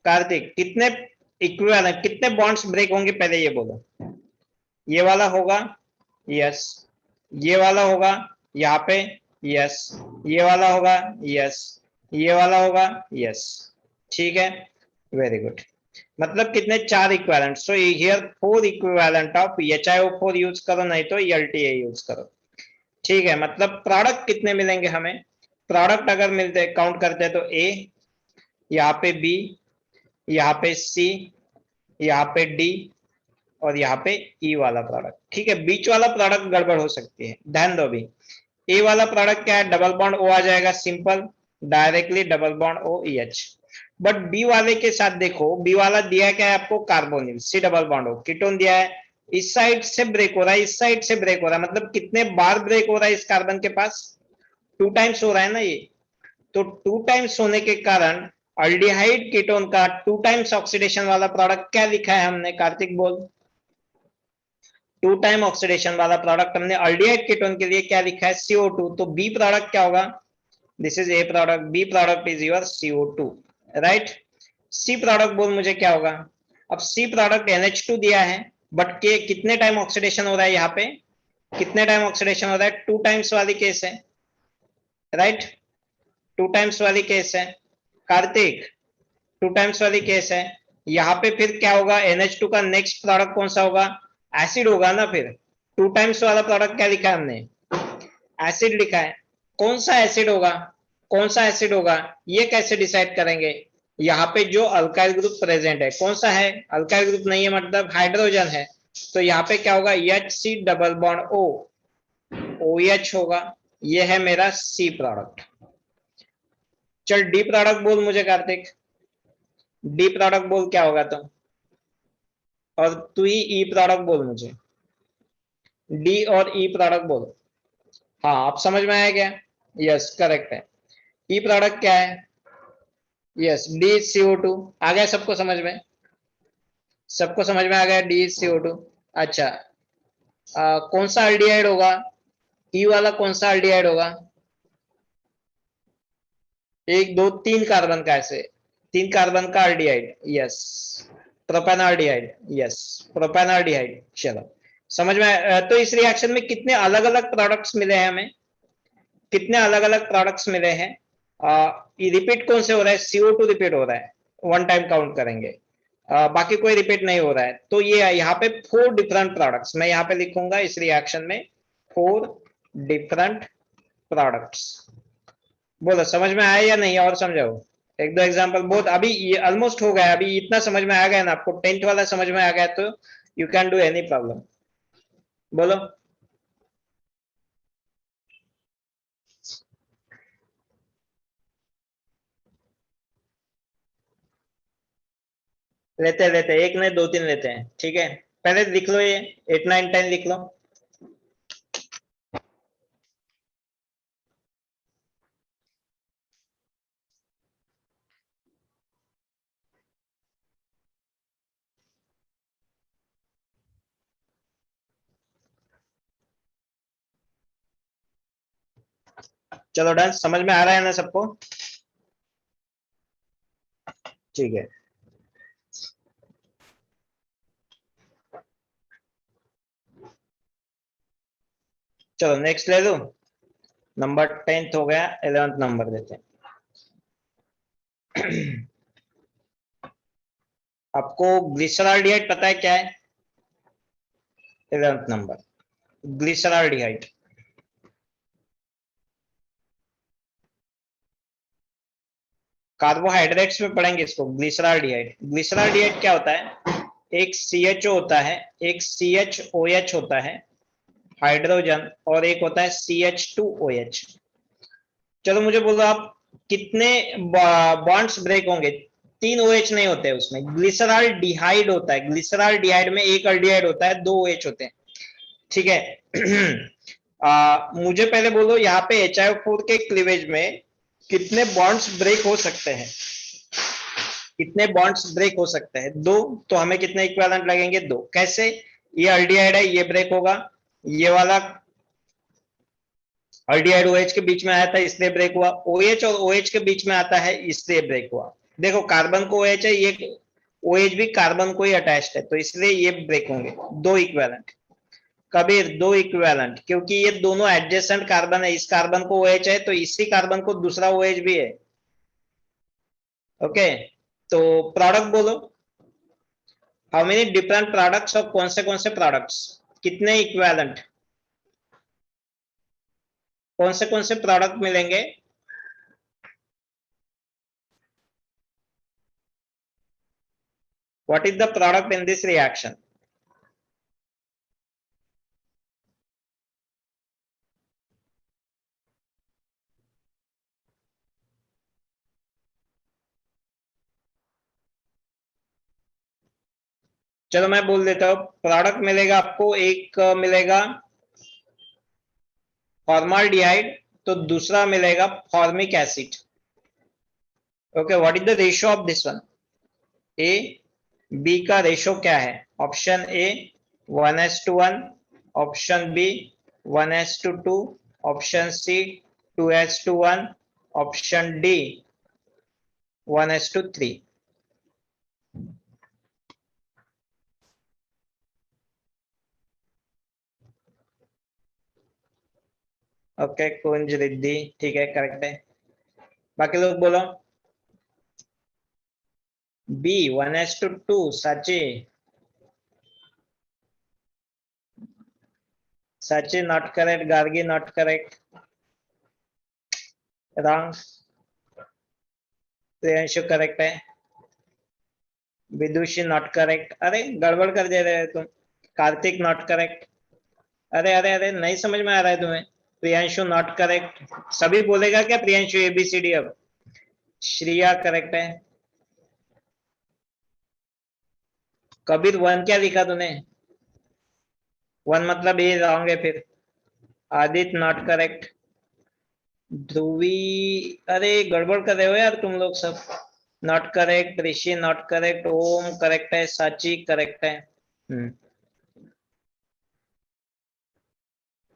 कार्तिक, कितने इक्विवेलेंट, कितने बॉन्ड्स ब्रेक होंगे पहले ये बोलो। ये वाला होगा, यस। ये वाला होगा यहाँ पे, यस। ये वाला होगा, यस। ये वाला होगा, यस। ठीक है, वेरी गुड। मतलब कितने? 4 equivalent. So here 4 equivalent of HiO4 use करो, नहीं तो LTA यूज करो। ठीक है, मतलब प्रोडक्ट कितने मिलेंगे हमें? प्रोडक्ट अगर मिलते काउंट करते हैं तो A, यहाँ पे B, यहाँ पे C, यहाँ पे D और यहाँ पे E वाला प्रोडक्ट। ठीक है, बीच वाला प्रोडक्ट गड़बड़ हो सकती है, ध्यान दो भी। ए वाला प्रोडक्ट क्या है? डबल बॉन्ड O आ जाएगा, simple, directly double bond OH। But B वाले के साथ देखो, बी वाला दिया क्या है आपको? Carbonyl, C double bond O, ketone दिया है, इस साइड से ब्रेक हो रहा है, इस साइड से ब्रेक हो रहा है। मतलब कितने बार ब्रेक हो रहा है इस कार्बन के पास? 2 टाइम्स हो रहा है ना ये। तो 2 टाइम्स होने के कारण अल्डिहाइड कीटोन का 2 टाइम्स ऑक्सीडेशन वाला प्रोडक्ट क्या लिखा है हमने? कार्तिक बोल। 2 टाइम ऑक्सीडेशन वाला प्रोडक्ट हमने अल्डिहाइड कीटोन के लिए क्या लिखा है? CO2। तो बी प्रोडक्ट क्या होगा? This is A product, B product is your CO2, right. C product बोल मुझे क्या होगा? अब सी प्रोडक्ट NH2 दिया है, बट के कितने टाइम ऑक्सीडेशन हो रहा है यहाँ पे? कितने टाइम ऑक्सीडेशन हो रहा है? 2 टाइम्स वाली केस है, राइट। 2 टाइम्स वाली केस है कार्तिक, 2 टाइम्स वाली केस है। यहाँ पे फिर क्या होगा? NH2 का नेक्स्ट प्रोडक्ट कौन सा होगा? एसिड होगा ना। फिर 2 टाइम्स वाला प्रोडक्ट क्या लिखा है हमने? एसिड लिखा है। कौन सा एसिड होगा? कौन सा एसिड होगा ये कैसे डिसाइड करेंगे? यहाँ पे जो अल्काइल ग्रुप प्रेजेंट है, कौन सा है? अल्काइल ग्रुप नहीं है, मतलब हाइड्रोजन है। तो यहाँ पे क्या होगा? HC double bond O, OH होगा। ये है मेरा सी प्रोडक्ट। चल डी प्रोडक्ट बोल मुझे कार्तिक, डी प्रोडक्ट बोल क्या होगा तुम? और तू ही ई प्रोडक्ट बोल मुझे, डी और ई प्रोडक्ट बोलो। हाँ, आप समझ में आया क्या? यस, करेक्ट है। ई प्रोडक्ट क्या है? Yes, D CO2। आ गया सबको समझ में? सबको समझ में आ गया, डी CO2। अच्छा, कौन सा अल्डिहाइड होगा? ई वाला कौन सा अल्डिहाइड होगा? 1 2 3 कार्बन का, ऐसे 3 कार्बन का अल्डिहाइड, यस। प्रोपेनॉल्डिहाइड, यस प्रोपेनॉल्डिहाइड। चलो समझ में तो इस रिएक्शन में कितने अलग अलग प्रोडक्ट्स मिले हैं हमें, कितने अलग अलग प्रोडक्ट्स मिले हैं। ये रिपीट कौन से हो रहा है, CO2 रिपीट हो रहा है, वन टाइम काउंट करेंगे। बाकी कोई रिपीट नहीं हो रहा है, तो ये यहाँ पे 4 डिफरेंट प्रोडक्ट्स मैं यहाँ पे लिखूंगा इस रिएक्शन में, 4 डिफरेंट प्रोडक्ट्स। बोलो समझ में आया या नहीं, और समझाओ एक दो एग्जांपल। बहुत अभी ये ऑलमोस्ट हो गया, अभी इतना समझ में आ गया ना आपको, 10th वाला समझ में आ गया तो you can do any problem. बोलो लेते लेते एक नहीं दो तीन लेते हैं, ठीक है। पहले लिख लो ये 8 9 10 लिख लो। चलो डन, समझ में आ रहा है ना सबको, ठीक है। चलो नेक्स्ट ले लो, नंबर 10th हो गया, 11th नंबर देते हैं। आपको ग्लिसरॉल्डिहाइड पता है क्या है, 11th नंबर ग्लिसरॉल्डिहाइड। कार्बोहाइड्रेट्स में पढ़ेंगे इसको, ग्लिसरॉल्डिहाइड। ग्लिसरॉल्डिहाइड क्या होता है, एक CHO होता है, एक CHOH होता है हाइड्रोजन, और एक होता है CH2OH। चलो मुझे बोलो आप कितने बॉन्ड्स ब्रेक होंगे, 3 OH नहीं होते उसमें, ग्लिसरॉल डिहाइड होता है, ग्लिसरॉल डिहाइड में एक अल्डिहाइड होता है, 2 OH होते हैं, ठीक है। मुझे पहले बोलो यहाँ पे HIO4 के क्लीवेज में कितने बॉन्ड्स ब्रेक हो सकते हैं, कितने बॉन्ड्स ब्रेक हो सकते हैं, 2। तो हमें कितने इक्विवेलेंट लगेंगे, 2। कैसे, ये अल्डिहाइड है, ये ब्रेक होगा, ये वाला अल्डिहाइड OH के बीच में आया था इसलिए ब्रेक हुआ, OH और OH के बीच में आता है इसलिए ब्रेक हुआ। देखो कार्बन को OH है, ये OH भी कार्बन को ही अटैच्ड है, तो इसलिए ये ब्रेक होंगे, 2 इक्विवेलेंट। कबीर 2 इक्विवेलेंट, क्योंकि ये दोनों एडजेसेंट कार्बन है, इस कार्बन को OH है तो इसी कार्बन को दूसरा OH भी है, ओके। तो प्रोडक्ट बोलो, हाउ मेनी डिफरेंट प्रोडक्ट्स, और कौन से प्रोडक्ट्स, कितने इक्विवेलेंट, कौन से प्रोडक्ट मिलेंगे। What is the product in this reaction? चलो मैं बोल देता हूँ, प्रोडक्ट मिलेगा आपको, एक मिलेगा फॉर्माल्डिहाइड, तो दूसरा मिलेगा formic acid, okay. What is the ratio of this one, A B का रेशियो क्या है, option A 1:1, option B 1:2, option C 2:1, option D 1:3। Okay Kunj Riddhi, ठीक है करेक्ट है। बाकी लोग बोलो, बी 1:2 साची, साची not correct, Gargi not correct, wrong, Priyanshu correct है, विदुषी नॉट करेक्ट, अरे गड़बड़ कर दे रहे हो तुम, कार्तिक नॉट करेक्ट, अरे अरे अरे नहीं समझ में आ रहा है तुम्हें, प्रियांशु नॉट करेक्ट, सभी बोलेगा क्या प्रियांशु ABCD अब, श्रिया करेक्ट है, कबीर 1 क्या लिखा तूने, 1 मतलब ये रॉन्ग है फिर, आदित्य नॉट करेक्ट, ध्रुवी, अरे गड़बड़ कर रहे हो यार तुम लोग सब, not correct, Rishi not correct, Om correct है, साची करेक्ट है।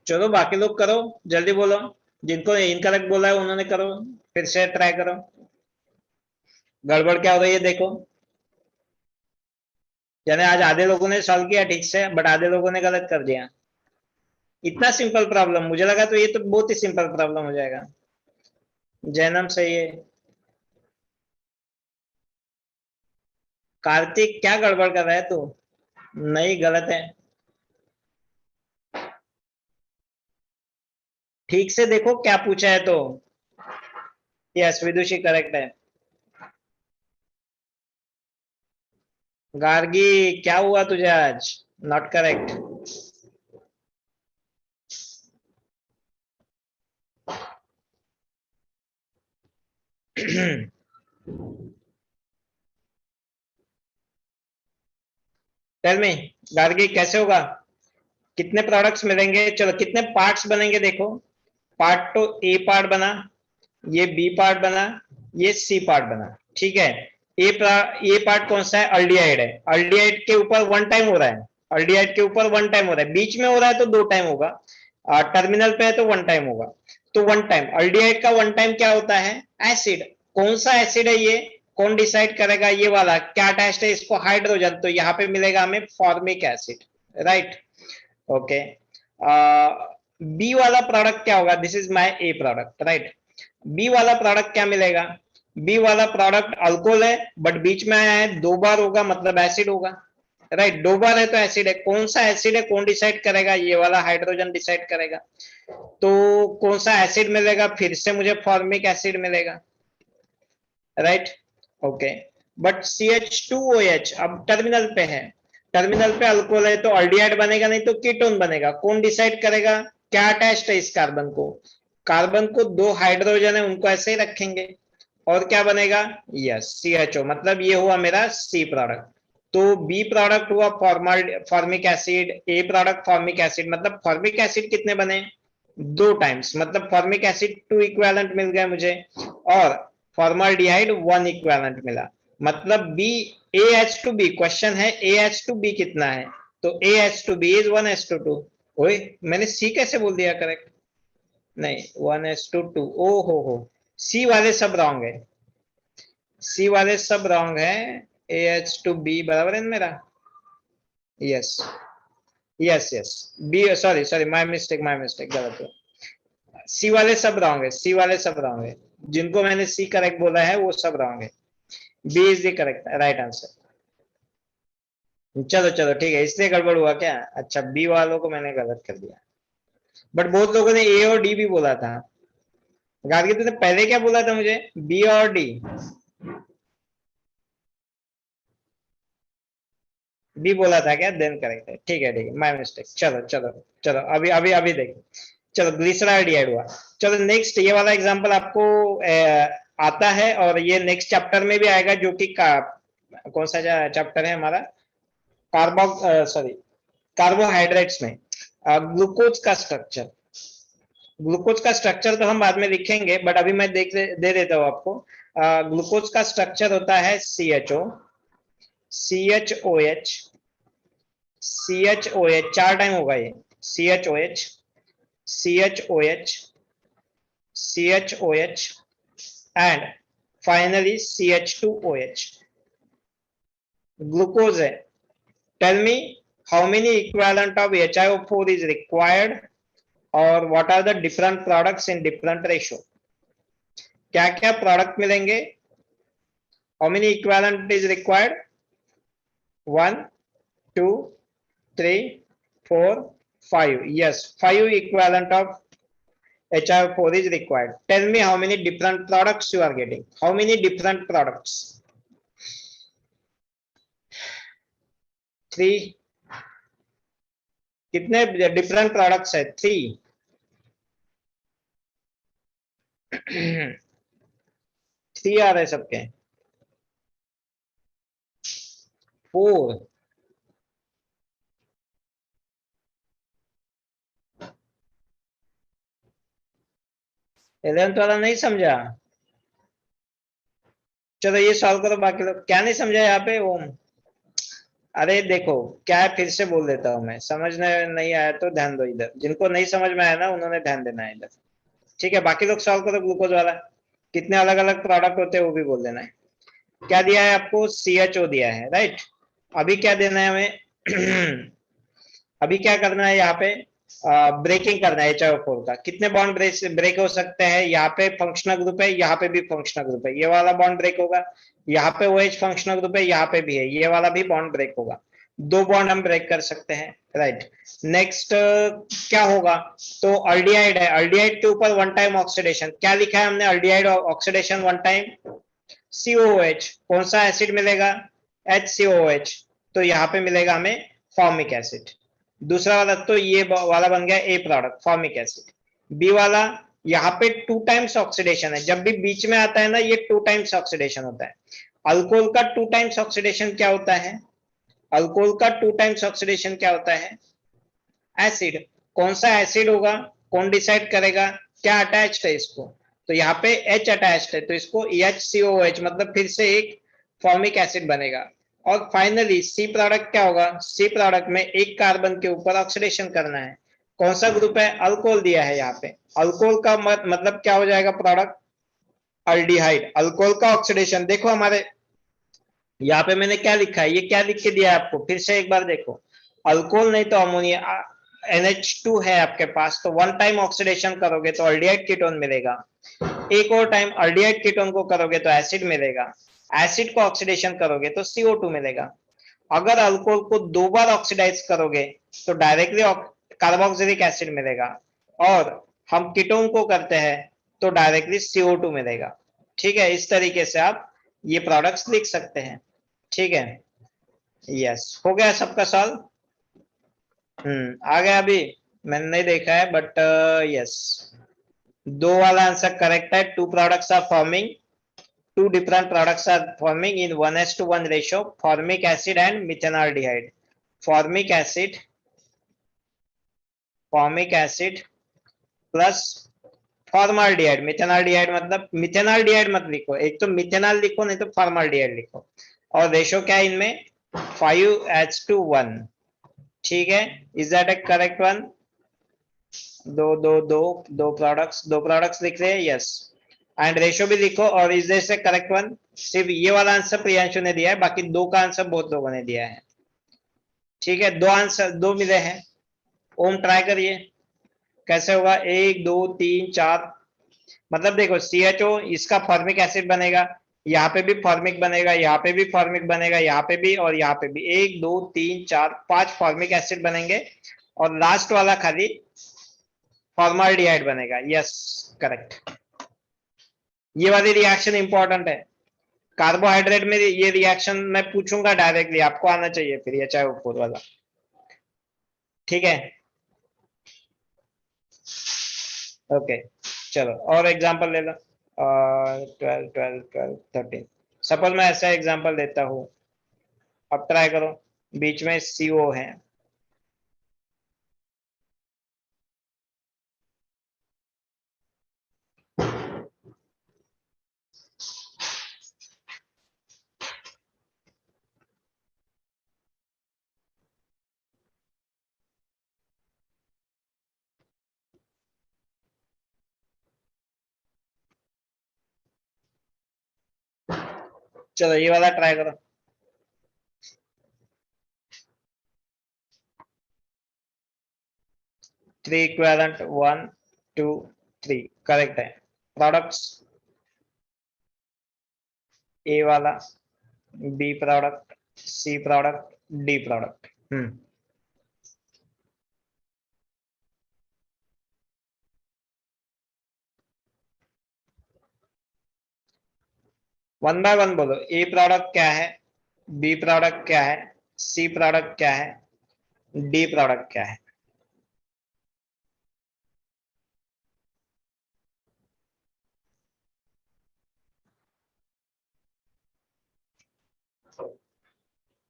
चलो बाकी लोग करो, जल्दी बोलो, जिनको इनकरेक्ट बोला है उन्होंने करो, फिर से ट्राई करो, गड़बड़ क्या हो रही है देखो। यानी आज आधे लोगों ने सॉल्व किया ठीक से, बट आधे लोगों ने गलत कर दिया। इतना सिंपल प्रॉब्लम, मुझे लगा तो ये तो बहुत ही सिंपल प्रॉब्लम हो जाएगा। जैनम सही है। कार्तिक क्या गड़बड़ कर रहा है तू? नहीं, गलत है। ठीक से देखो क्या पूछा है तो। यस, विदुषी करेक्ट है। गार्गी क्या हुआ तुझे आज? Not correct. Tell me, Gargi कैसे होगा? कितने प्रोडक्ट्स मिलेंगे? चलो कितने पार्ट्स बनेंगे देखो। पार्ट तो ए पार्ट बना, ये बी पार्ट बना, ये सी पार्ट बना, ठीक है। ए पार्ट कौन सा है? अल्डिहाइड है। अल्डिहाइड के ऊपर वन टाइम हो रहा है। अल्डिहाइड के ऊपर वन टाइम हो रहा है, बीच में हो रहा है तो दो टाइम होगा, टर्मिनल पे है तो वन टाइम होगा। तो वन टाइम अल्डिहाइड का वन टाइम क्या होता है? एसिड। कौन सा एसिड है ये? कौन डिसाइड करेगा? ये वाला क्या अटैच्ड है इसको? हाइड्रोजन। तो यहाँ पे मिलेगा हमें formic acid, right. Okay. B वाला प्रोडक्ट क्या होगा? This is my A product, right. B वाला प्रोडक्ट क्या मिलेगा? बी वाला प्रोडक्ट अल्कोहल है, बट बीच में आया है, दो बार होगा मतलब एसिड होगा, राइट। दो बार है तो एसिड है। कौन सा एसिड है कौन डिसाइड करेगा? ये वाला हाइड्रोजन डिसाइड करेगा। तो कौन सा एसिड मिलेगा? फिर से मुझे फॉर्मिक एसिड मिलेगा, राइट। ओके। बट CH2OH अब टर्मिनल पे है। टर्मिनल पे अल्कोहल है तो अल्डिहाइड बनेगा नहीं तो कीटोन बनेगा। कौन डिसाइड करेगा क्या अटैच्ड है इस कार्बन को? कार्बन को दो हाइड्रोजन है उनको ऐसे ही रखेंगे। और क्या बनेगा? Yes, CHO। मतलब ये हुआ मेरा सी प्रोडक्ट। तो बी प्रोडक्ट हुआ फॉर्मिक एसिड, ए प्रोडक्ट फॉर्मिक एसिड। मतलब फॉर्मिक एसिड कितने बने? दो टाइम्स, मतलब फॉर्मिक एसिड टू इक्विवेलेंट मिल गया मुझे, और फॉर्मल्डिहाइड वन इक्विवेलेंट मिला। मतलब बी AH2B, क्वेश्चन है AH2B कितना है? तो AH2B इज 1:2। ओए, मैंने सी कैसे बोल दिया करेक्ट? नहीं, 1:2। ओ हो, सी वाले सब रॉन्ग है। सी वाले सब रॉन्ग है। AH2B बराबर है ना मेरा? Yes, yes, yes. B, sorry sorry, my mistake, गलत है। सी वाले सब रॉन्ग है, सी वाले सब रॉन्ग है। जिनको मैंने सी करेक्ट बोला है वो सब रॉन्ग है। B is the correct right answer. चलो चलो ठीक है, इसलिए गड़बड़ हुआ क्या? अच्छा, बी वालों को मैंने गलत कर दिया, बट बहुत लोगों ने ए और डी भी बोला था। गार्गी तूने पहले क्या बोला था मुझे? बी और डी? बी बोला था क्या? देन करेक्ट है, ठीक है ठीक है, माय मिस्टेक। चलो चलो चलो, अभी अभी अभी देखो। चलो, ग्लिसराइड हुआ। चलो नेक्स्ट, ये वाला एग्जांपल आपको आता है, और ये नेक्स्ट चैप्टर में भी आएगा, जो कि कौन सा चैप्टर है हमारा? सॉरी, कार्बोहाइड्रेट्स में ग्लूकोज का स्ट्रक्चर। ग्लूकोज का स्ट्रक्चर तो हम बाद में लिखेंगे, बट अभी मैं दे देता हूँ आपको। ग्लूकोज का स्ट्रक्चर होता है CHO, CHOH, CHOH, चार टाइम होगा ये। CHOH, CHOH, CHOH, and finally CH2OH। Glucose है। Tell me, how many equivalent of HiO4 is required, और what are the different products in different ratio? क्या क्या प्रोडक्ट मिलेंगे? How many equivalent is required? 1, 2, 3, 4, 5। Yes, 5 equivalent of HiO4 is required. Tell me how many different products you are getting. How many different products? 3। कितने डिफरेंट प्रोडक्ट्स है? 3। 3 आ रहे सबके। 4। 11th वाला नहीं समझा? चलो ये सॉल्व करो, बाकी लोग क्या नहीं समझा यहाँ पे? ओम, अरे देखो क्या है, फिर से बोल देता हूँ मैं, समझने नहीं आया तो ध्यान दो इधर, जिनको नहीं समझ में आया ना उन्होंने ध्यान देना है इधर, ठीक है। बाकी लोग सॉल्व करो ग्लूकोज वाला। कितने अलग अलग प्रोडक्ट होते हैं वो भी बोल देना है। क्या दिया है आपको? CHO दिया है, राइट। अभी क्या देना है हमें अभी क्या करना है यहाँ पे, ब्रेकिंग करना है HiO4 का। कितने बॉन्ड ब्रेक हो सकते हैं, यहाँ पे फंक्शनल ग्रुप है, यहाँ पे भी फंक्शनल ग्रुप है, ये वाला बॉन्ड ब्रेक होगा, यहाँ पे OH फंक्शनल ग्रुप है, यहाँ पे भी है, ये वाला भी बॉन्ड ब्रेक होगा। दो बॉन्ड हम ब्रेक कर सकते हैं, राइट। नेक्स्ट क्या होगा, तो अल्डिहाइड है, अल्डिहाइड के ऊपर वन टाइम ऑक्सीडेशन, क्या लिखा है हमने, aldehyde oxidation one time COOH, कौन सा एसिड मिलेगा, HCOOH, तो यहाँ पे मिलेगा हमें फॉर्मिक एसिड। दूसरा वाला तो ये वाला बन गया ए प्रोडक्ट फॉर्मिक एसिड। बी वाला यहाँ पे टू टाइम्स ऑक्सीडेशन है, जब भी बीच में आता है ना ये टू टाइम्स ऑक्सीडेशन होता है। अल्कोहल का टू टाइम्स ऑक्सीडेशन क्या होता है, अल्कोहल का टू टाइम्स ऑक्सीडेशन क्या होता है, एसिड। कौन सा एसिड होगा, कौन डिसाइड करेगा, क्या अटैच्ड है इसको, तो यहाँ पे H अटैच्ड है, तो इसको HCOH मतलब फिर से एक फॉर्मिक एसिड बनेगा। और फाइनली सी प्रोडक्ट क्या होगा, सी प्रोडक्ट में एक कार्बन के ऊपर ऑक्सीडेशन करना है, कौन सा ग्रुप है, अल्कोहल दिया है यहाँ पे। अल्कोहल का मतलब क्या हो जाएगा प्रोडक्ट, अल्डिहाइड। अल्कोहल का ऑक्सीडेशन देखो हमारे यहाँ पे मैंने क्या लिखा है, ये क्या लिख के दिया है आपको, फिर से एक बार देखो, अल्कोहल नहीं तो अमोनिया, NH2 है आपके पास, तो वन टाइम ऑक्सीडेशन करोगे तो अल्डिहाइड कीटोन मिलेगा, एक और टाइम अल्डिहाइड कीटोन को करोगे तो एसिड मिलेगा, एसिड को ऑक्सीडेशन करोगे तो CO2 मिलेगा। अगर अल्कोहल को दो बार ऑक्सीडाइज करोगे तो डायरेक्टली कार्बोक्सिलिक एसिड मिलेगा, और हम कीटोन को करते हैं तो डायरेक्टली CO2 मिलेगा। ठीक है, इस तरीके से आप ये प्रोडक्ट्स लिख सकते हैं। ठीक है, यस, हो गया सबका सॉल्व। आ गया अभी, मैंने नहीं देखा है बट यस, दो वाला आंसर करेक्ट है। Two products are forming, two different products are forming in 1:1 ratio, formic acid and methanaldehyde. formic acid formic acid plus formaldehyde, methanaldehyde मतलब, मिथेनाल्डिहाइड मत लिखो, एक तो मिथेनॉल लिखो नहीं तो फॉर्माल्डिहाइड लिखो। और रेशो क्या है इनमें, 5H2 1। ठीक है, is that A correct one, दो दो दो दो प्रोडक्ट्स लिख रहे हैं, यस। एंड रेशो भी लिखो, और is this A correct one, सिर्फ ये वाला आंसर प्रियांशु ने दिया है, बाकी दो का आंसर बहुत लोगों ने दिया है। ठीक है, दो आंसर दो मिले हैं। ओम ट्राई करिए कैसे होगा, एक दो तीन चार, मतलब देखो CHO इसका फॉर्मिक एसिड बनेगा, यहाँ पे भी फॉर्मिक बनेगा, यहाँ पे भी फॉर्मिक बनेगा, यहाँ पे भी और यहाँ पे भी, एक दो तीन चार पांच फॉर्मिक एसिड बनेंगे, और लास्ट वाला खाली फॉर्माल्डिहाइड बनेगा। Yes, correct. ये वाली रिएक्शन इंपॉर्टेंट है, कार्बोहाइड्रेट में ये रिएक्शन मैं पूछूंगा डायरेक्टली, आपको आना चाहिए फिर ये, चाहे वो वाला। ठीक है, ओके, चलो और एग्जांपल ले लो। 12 12 12 13, सपोज मैं ऐसा एग्जांपल देता हूँ, अब ट्राई करो, बीच में CO है, चलो ये वाला ट्राई करो। 3 इक्विवेलेंट 1 2 3, करेक्ट है। प्रोडक्ट्स, ए वाला, B product, C product, D product. One by one बोलो, ए प्रोडक्ट क्या है, बी प्रोडक्ट क्या है, सी प्रोडक्ट क्या है, डी प्रोडक्ट क्या है।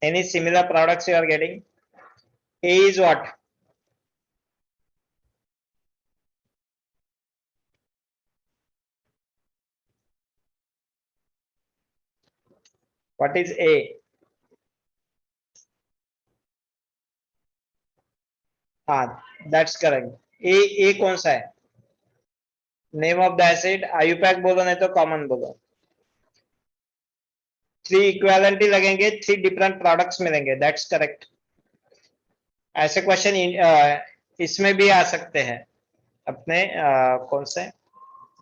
Any similar products you are getting? A is what? What is A? हाँ, that's correct. A कौन सा है? Name of the acid, IUPAC बोलो नहीं तो कॉमन बोलो। 3 इक्विवेलेंट लगेंगे, 3 डिफरेंट प्रोडक्ट्स मिलेंगे, दैट्स करेक्ट। ऐसे क्वेश्चन इसमें भी आ सकते हैं, अपने कौन से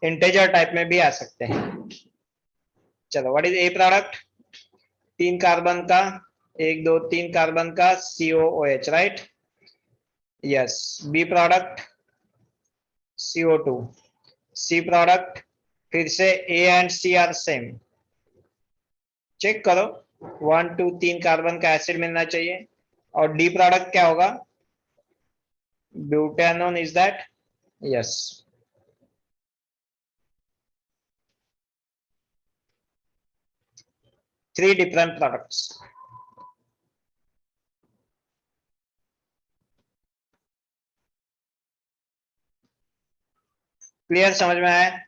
इंटीजर टाइप में भी आ सकते हैं। चलो, what is A product? 3 carbon का, 1 2 3 कार्बन का COOH, right? Yes. B product CO2। C product फिर से A and C are same. Check करो, 1 2 3 कार्बन का एसिड मिलना चाहिए। और डी प्रोडक्ट क्या होगा? Butanone, is that? Yes. Three different products. Clear? समझ में आया?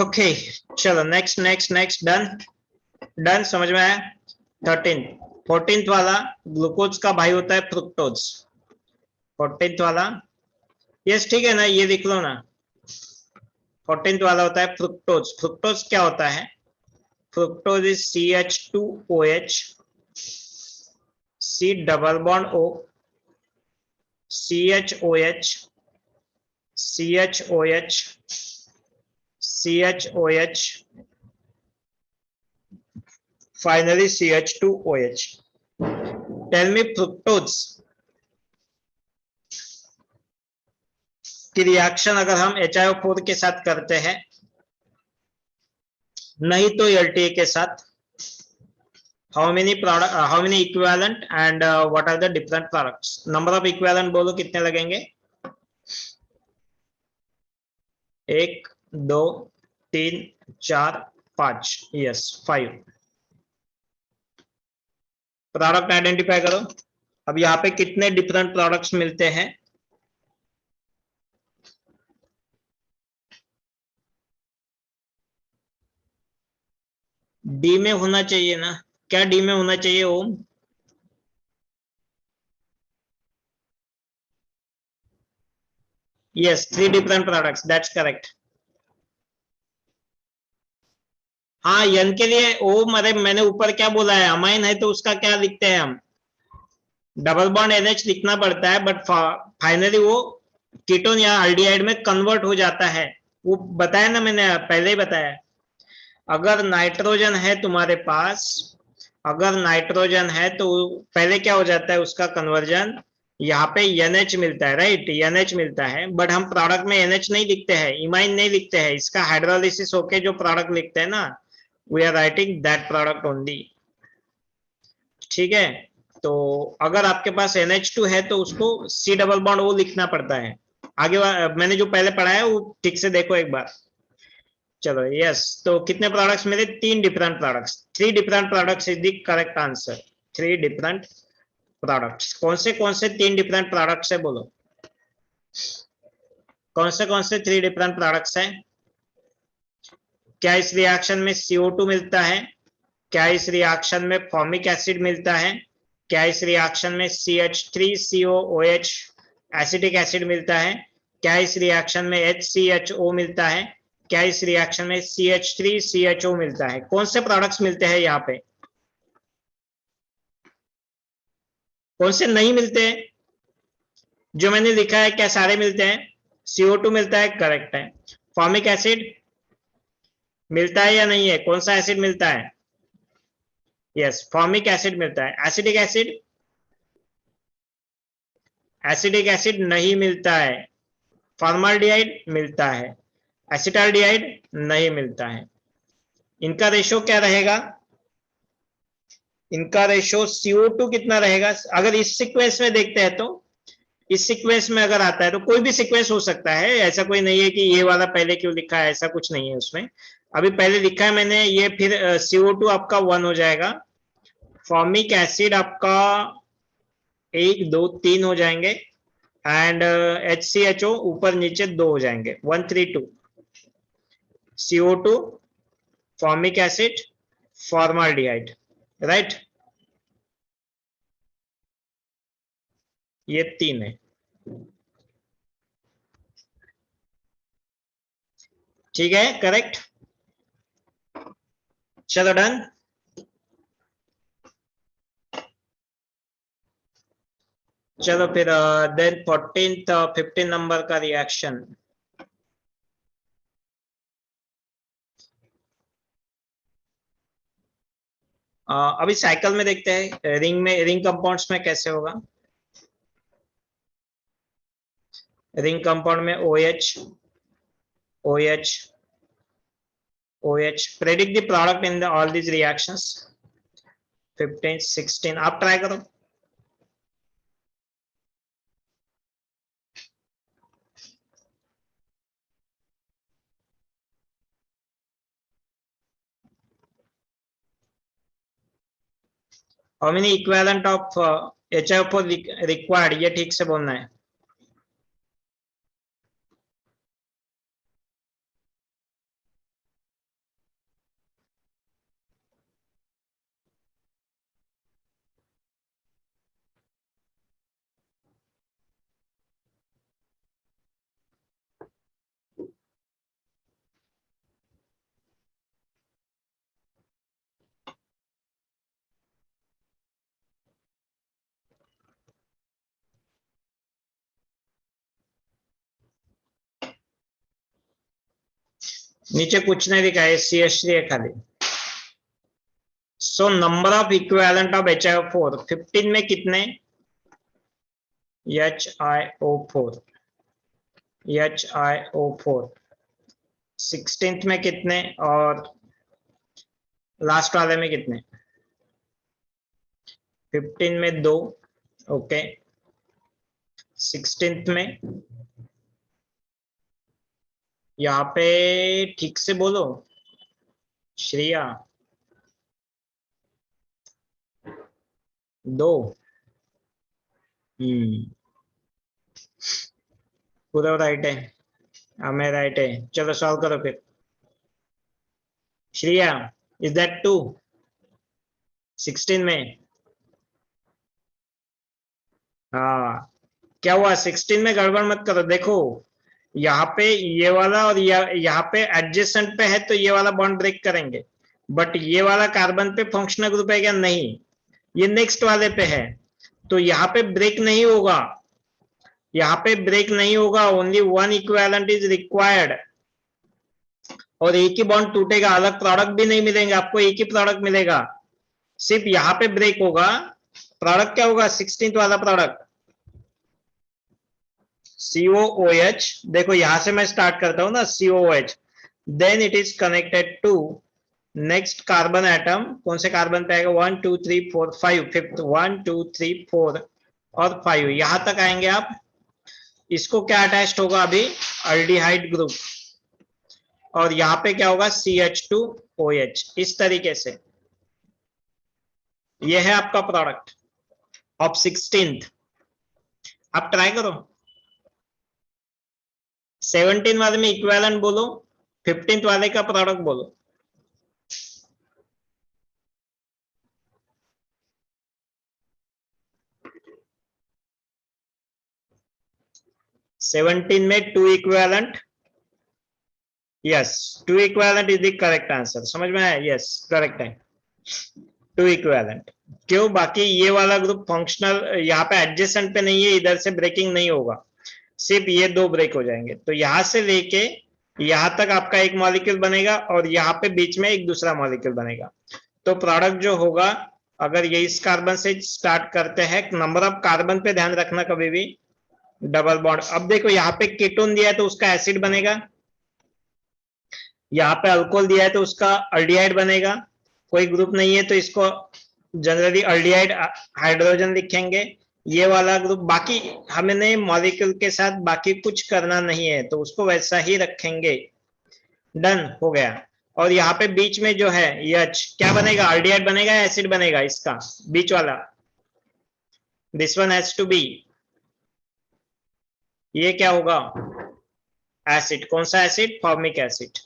ओके, चलो next next next. Done done, समझ में आया? 13 14th वाला ग्लूकोज का भाई होता है फ्रुक्टोज। 14th वाला, यस ठीक है ना, ये लिख लो ना। 14th वाला होता है फ्रुक्टोज। फ्रुक्टोज क्या होता है? Fructose is CH2OH, C double bond O, CHOH, CHOH, CHOH, finally CH2OH. Tell me fructose की रिएक्शन अगर हम HiO4 के साथ करते हैं, नहीं तो LTA के साथ, how many equivalent and what are the different products? Number of equivalent बोलो कितने लगेंगे? 1 2 3 4 5। यस, 5 प्रोडक्ट आइडेंटिफाई करो। अब यहाँ पे कितने डिफरेंट प्रोडक्ट्स मिलते हैं? डी में होना चाहिए ना? क्या डी में होना चाहिए Om? Yes, 3 different products, that's correct. हाँ, एन के लिए ओम, अरे मैंने ऊपर क्या बोला है, अमाइन है तो उसका क्या लिखते हैं हम? डबल बॉन्ड NH लिखना पड़ता है, बट फाइनली वो कीटोन या अल्डिहाइड में कन्वर्ट हो जाता है। वो बताया ना मैंने, पहले ही बताया। अगर नाइट्रोजन है तुम्हारे पास, अगर नाइट्रोजन है तो पहले क्या हो जाता है उसका कन्वर्जन, यहाँ पे NH मिलता है, राइट? NH मिलता है, बट हम प्रोडक्ट में NH नहीं लिखते हैं, इमाइन नहीं लिखते हैं। इसका हाइड्रोलिसिस होके जो प्रोडक्ट लिखते हैं ना, we are writing that product only. ठीक है, तो अगर आपके पास NH2 है तो उसको C डबल बॉन्ड O लिखना पड़ता है। आगे मैंने जो पहले पढ़ा है वो ठीक से देखो एक बार। चलो, यस, तो कितने प्रोडक्ट्स मिले? 3 different products. 3 different products is the correct answer. 3 different products. कौन से 3 डिफरेंट प्रोडक्ट्स है बोलो? कौन से 3 डिफरेंट प्रोडक्ट्स हैं? क्या इस रिएक्शन में CO2 मिलता है? क्या इस रिएक्शन में फॉर्मिक एसिड मिलता है? क्या इस रिएक्शन में CH3COOH एसिटिक एसिड मिलता है? क्या इस रिएक्शन में HCHO मिलता है? क्या इस रिएक्शन में CH3CHO मिलता है? कौन से प्रोडक्ट्स मिलते हैं यहाँ पे? कौन से नहीं मिलते हैं? जो मैंने लिखा है क्या सारे मिलते हैं? CO2 मिलता है, करेक्ट है। फॉर्मिक एसिड मिलता है या नहीं है? कौन सा एसिड मिलता है? यस, फॉर्मिक एसिड मिलता है। एसिटिक एसिड, एसिडिक एसिड नहीं मिलता है। फॉर्मल्डिहाइड मिलता है, एसिटाल्डिहाइड नहीं मिलता है। इनका रेशो क्या रहेगा? इनका रेशो CO2 कितना रहेगा? अगर इस सीक्वेंस में देखते हैं तो, इस सीक्वेंस में अगर आता है तो कोई भी सीक्वेंस हो सकता है, ऐसा कोई नहीं है कि ये वाला पहले क्यों लिखा है, ऐसा कुछ नहीं है उसमें। अभी पहले लिखा है मैंने ये, फिर CO2 आपका 1 हो जाएगा, फॉर्मिक एसिड आपका 1 2 3 हो जाएंगे, एंड HCHO ऊपर नीचे 2 हो जाएंगे, 1 3 2। CO2, formic acid, formaldehyde, right? ये 3 है। ठीक है, करेक्ट। चलो डन। चलो फिर देन 14th 15 नंबर का रिएक्शन। अभी साइकिल में देखते हैं रिंग में, रिंग कंपाउंड्स में कैसे होगा। रिंग कंपाउंड में OH OH OH, predict the product in the all these reactions। 15 16 आप ट्राई करो। How many equivalent of HiO4 required, ये ठीक से बोलना है। नीचे कुछ नहीं लिखा है, CH3 है खाली। So number of equivalent of HiO4 15 में कितने, HiO4 16th में कितने, और लास्ट वाले में कितने। 15 में 2, ओके। 16th में, यहाँ पे ठीक से बोलो श्रेया, 2। पूरा राइट है, हमें राइट है। चलो सॉल्व करो फिर। श्रेया, इज दैट 2 16 में। हाँ, क्या हुआ 16 में, गड़बड़ मत करो। देखो यहाँ पे ये वाला और यहाँ पे एडजेसेंट पे है तो ये वाला बॉन्ड ब्रेक करेंगे, बट ये वाला कार्बन पे फंक्शनल ग्रुप है क्या, नहीं, ये नेक्स्ट वाले पे है, तो यहाँ पे ब्रेक नहीं होगा, यहाँ पे ब्रेक नहीं होगा। Only one equivalent is required, और एक ही बॉन्ड टूटेगा, अलग प्रोडक्ट भी नहीं मिलेंगे आपको, एक ही प्रोडक्ट मिलेगा। सिर्फ यहाँ पे ब्रेक होगा। प्रोडक्ट क्या होगा 16th वाला प्रोडक्ट, COOH। देखो यहां से मैं स्टार्ट करता हूं ना, COOH, then it is connected to next carbon atom. कौन से कार्बन पे आएगा, 1 2 3 4 5, फिफ्थ 1 2 3 4 और 5, यहां तक आएंगे आप। इसको क्या अटैच्ड होगा अभी, अल्डिहाइड ग्रुप, और यहाँ पे क्या होगा CH2OH, इस तरीके से। ये है आपका प्रोडक्ट ऑफ 16th। आप ट्राई करो। 17 वाले में इक्विवेलेंट बोलो, 15th वाले का प्रोडक्ट बोलो। सेवनटीन में 2 equivalent, yes 2 equivalent is the correct answer. समझ में आया, यस करेक्ट है 2 इक्विवेलेंट। क्यों, बाकी ये वाला ग्रुप फंक्शनल, यहाँ पे एडजेसेंट पे नहीं है, इधर से ब्रेकिंग नहीं होगा, सिर्फ ये 2 ब्रेक हो जाएंगे। तो यहां से लेके यहां तक आपका एक मॉलिक्यूल बनेगा, और यहाँ पे बीच में एक दूसरा मॉलिक्यूल बनेगा। तो प्रोडक्ट जो होगा, अगर ये इस कार्बन से स्टार्ट करते हैं, नंबर ऑफ कार्बन पे ध्यान रखना कभी भी, डबल बॉन्ड। अब देखो यहाँ पे कीटोन दिया है तो उसका एसिड बनेगा, यहाँ पे अल्कोहल दिया है तो उसका अल्डिहाइड बनेगा। कोई ग्रुप नहीं है तो इसको जनरली अल्डिहाइड हाइड्रोजन लिखेंगे। ये वाला ग्रुप, बाकी हमने मॉलिक्यूल के साथ बाकी कुछ करना नहीं है, तो उसको वैसा ही रखेंगे। डन हो गया। और यहाँ पे बीच में जो है H, क्या बनेगा, अल्डिहाइड बनेगा या एसिड बनेगा, इसका बीच वाला, this one has to be, ये क्या होगा, एसिड। कौन सा acid, formic acid,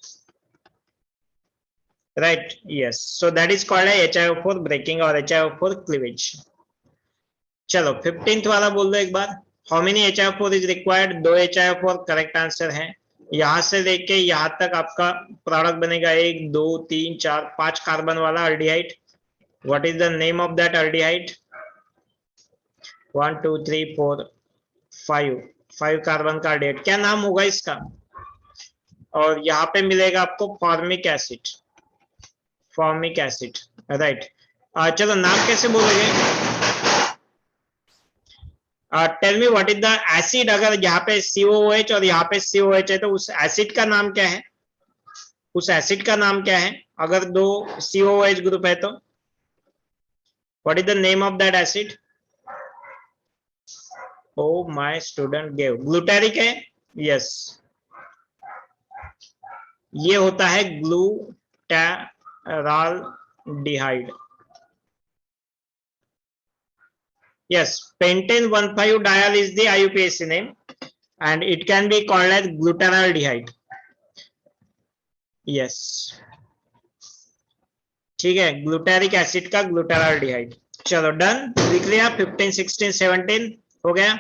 right, yes. So that is called HiO4 breaking और HiO4 क्लीवेज। चलो 15th वाला बोल दो एक बार। How many HiO4 is required, 2 HiO4 correct answer है। यहां से लेके यहां तक आपका प्रोडक्ट बनेगा 1 2 3 4 5 कार्बन वाला aldehyde. What is the name of that aldehyde? 1 2 3 4 5 carbon का अल्डिहाइड, क्या नाम होगा इसका? और यहाँ पे मिलेगा आपको formic acid, formic acid, right. चलो नाम कैसे बोलोगे? Tell me what is the acid, अगर यहाँ पे COOH और यहाँ पे COH है तो उस एसिड का नाम क्या है? उस एसिड का नाम क्या है अगर दो COOH ग्रुप है तो? What is the name of that acid? Oh my student gave, glutaric है। यस, ये होता है glutaraldehyde. Yes, pentane 1,5-diol is the IUPAC name and it can be called as glutaraldehyde. Yes, ठीक है, ग्लूटारिक एसिड का ग्लूटाराल्डिहाइड। चलो डन, लिख लिया। 15 16 17 हो गया।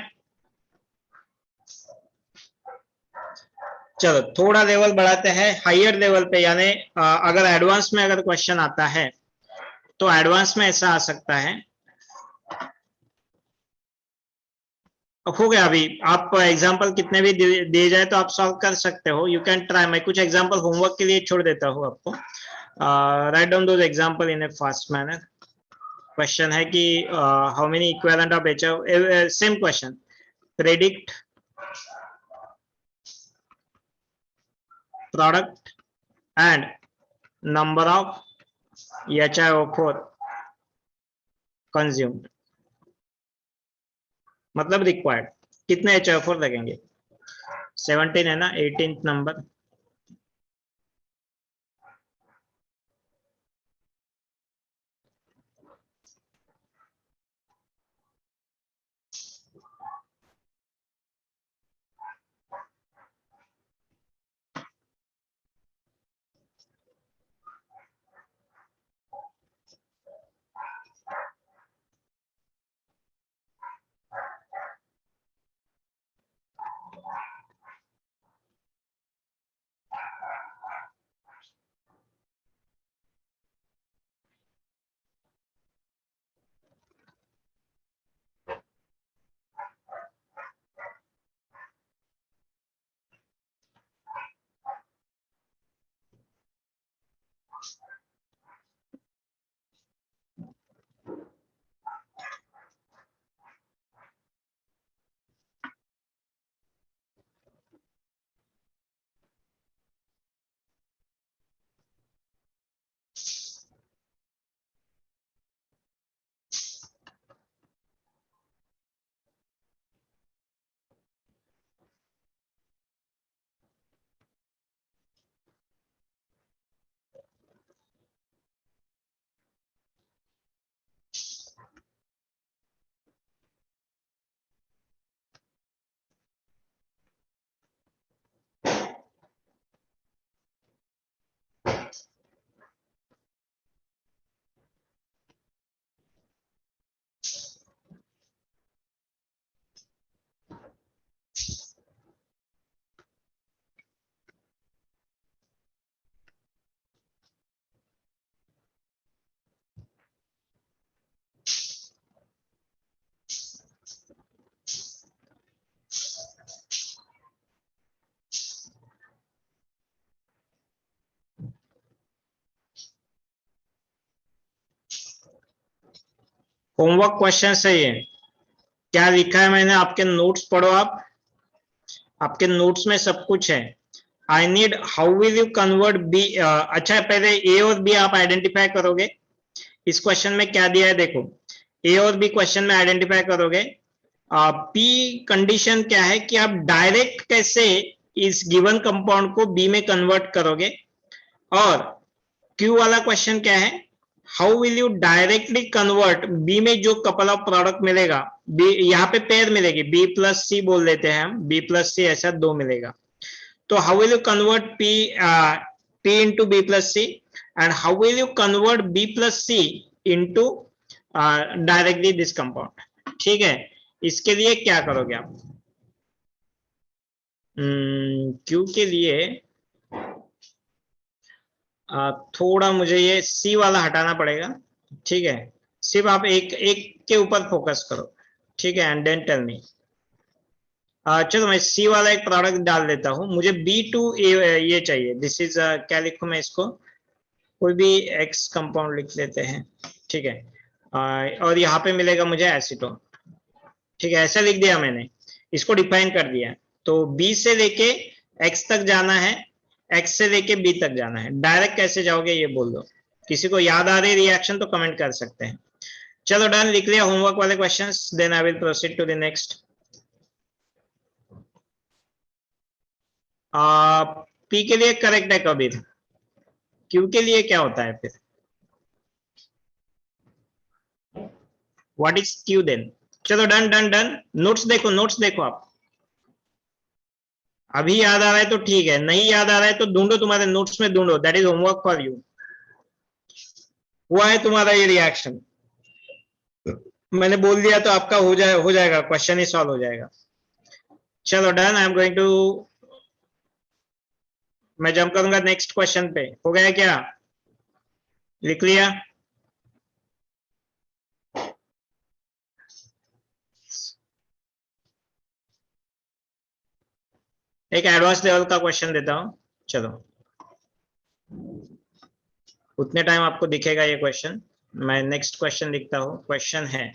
चलो थोड़ा लेवल बढ़ाते हैं, हायर लेवल पे, यानी अगर एडवांस में अगर क्वेश्चन आता है तो एडवांस में ऐसा आ सकता है। हो गया, अभी आप एग्जांपल कितने भी दिए जाए तो आप सॉल्व कर सकते हो, यू कैन ट्राई। मैं कुछ एग्जांपल होमवर्क के लिए छोड़ देता हूँ आपको। Write down those example in A fast manner. Question है कि how many equivalent of HO, same question, predict product and number of HiO4 consumed, मतलब रिक्वायर्ड कितने HiO4 लगेंगे। 17 है ना, 18th नंबर। होमवर्क क्वेश्चन सही है, क्या लिखा है मैंने, आपके नोट्स पढ़ो आप, आपके नोट्स में सब कुछ है। I need, how will you convert B, अच्छा पहले ए और बी आप आइडेंटिफाई करोगे। इस क्वेश्चन में क्या दिया है देखो, ए और बी क्वेश्चन में आइडेंटिफाई करोगे। पी कंडीशन क्या है कि आप डायरेक्ट कैसे इस गिवन कंपाउंड को बी में कन्वर्ट करोगे, और क्यू वाला क्वेश्चन क्या है, how will you directly convert B में जो कपल ऑफ प्रोडक्ट मिलेगा, बी यहाँ पे पेयर मिलेगी, बी प्लस सी बोल देते हैं हम, बी प्लस सी ऐसा 2 मिलेगा। तो how will you convert P into B plus C, and how will you convert B plus C into directly this compound. ठीक है, इसके लिए क्या करोगे आप? क्यू के लिए थोड़ा मुझे ये सी वाला हटाना पड़ेगा, ठीक है। सिर्फ आप एक एक के ऊपर फोकस करो, ठीक है, एंड देन टेल मी। चलो मैं सी वाला एक प्रोडक्ट डाल देता हूँ, मुझे B2 ये चाहिए। दिस इज क्या लिखूं मैं इसको? कोई भी एक्स कंपाउंड लिख लेते हैं, ठीक है। और यहाँ पे मिलेगा मुझे एसीटोन, ठीक है, ऐसा लिख दिया मैंने, इसको डिफाइन कर दिया। तो बी से लेके एक्स तक जाना है, एक्स से लेके बी तक जाना है। डायरेक्ट कैसे जाओगे ये बोल दो, किसी को याद आ रही रिएक्शन तो कमेंट कर सकते हैं। चलो डन, लिख लिया होमवर्क वाले questions, then I will proceed to the next. P के लिए करेक्ट है कबीर, क्यू के लिए क्या होता है फिर? What is Q then? चलो डन डन डन, नोट्स देखो, नोट्स देखो आप। अभी याद आ रहा है तो ठीक है, नहीं याद आ रहा है तो ढूंढो, तुम्हारे नोट्स में ढूंढो, that is homework for you. हुआ है तुम्हारा ये रिएक्शन? मैंने बोल दिया तो आपका हो जाएगा, क्वेश्चन ही सॉल्व हो जाएगा। चलो done, I am going to, मैं जंप करूंगा नेक्स्ट क्वेश्चन पे। हो गया क्या? लिख लिया? एक एडवांस लेवल का क्वेश्चन देता हूं, चलो। उतने टाइम आपको दिखेगा ये क्वेश्चन। मैं नेक्स्ट क्वेश्चन लिखता हूं। क्वेश्चन है,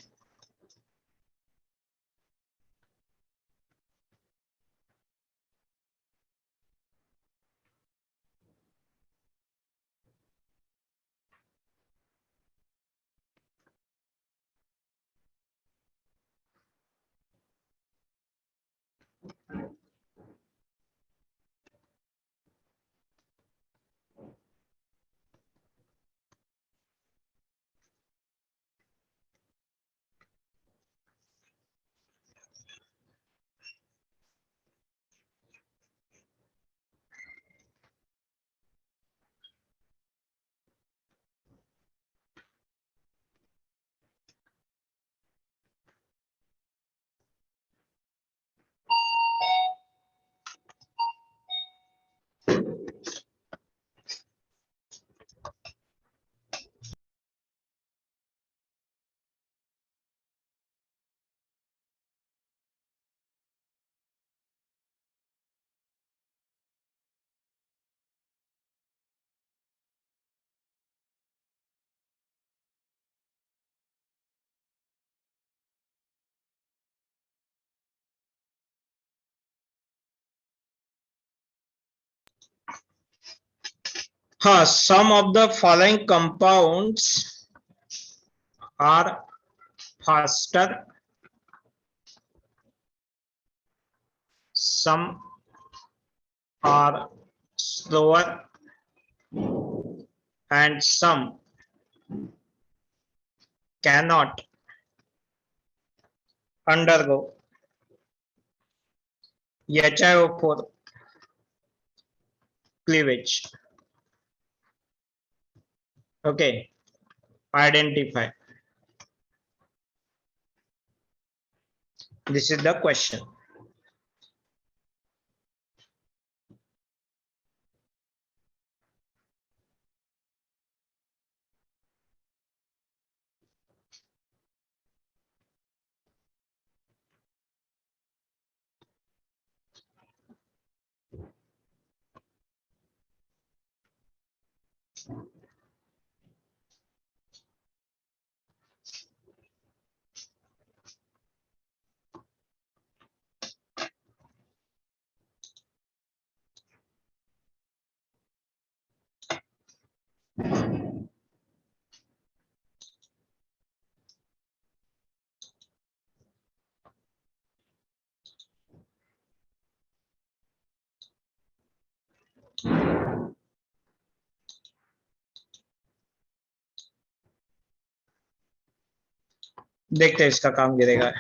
हाँ, some of the following compounds are faster, some are slower, and some cannot undergo HiO4 cleavage. Okay, identify. This is the question. देखते हैं इसका काम गिरेगा।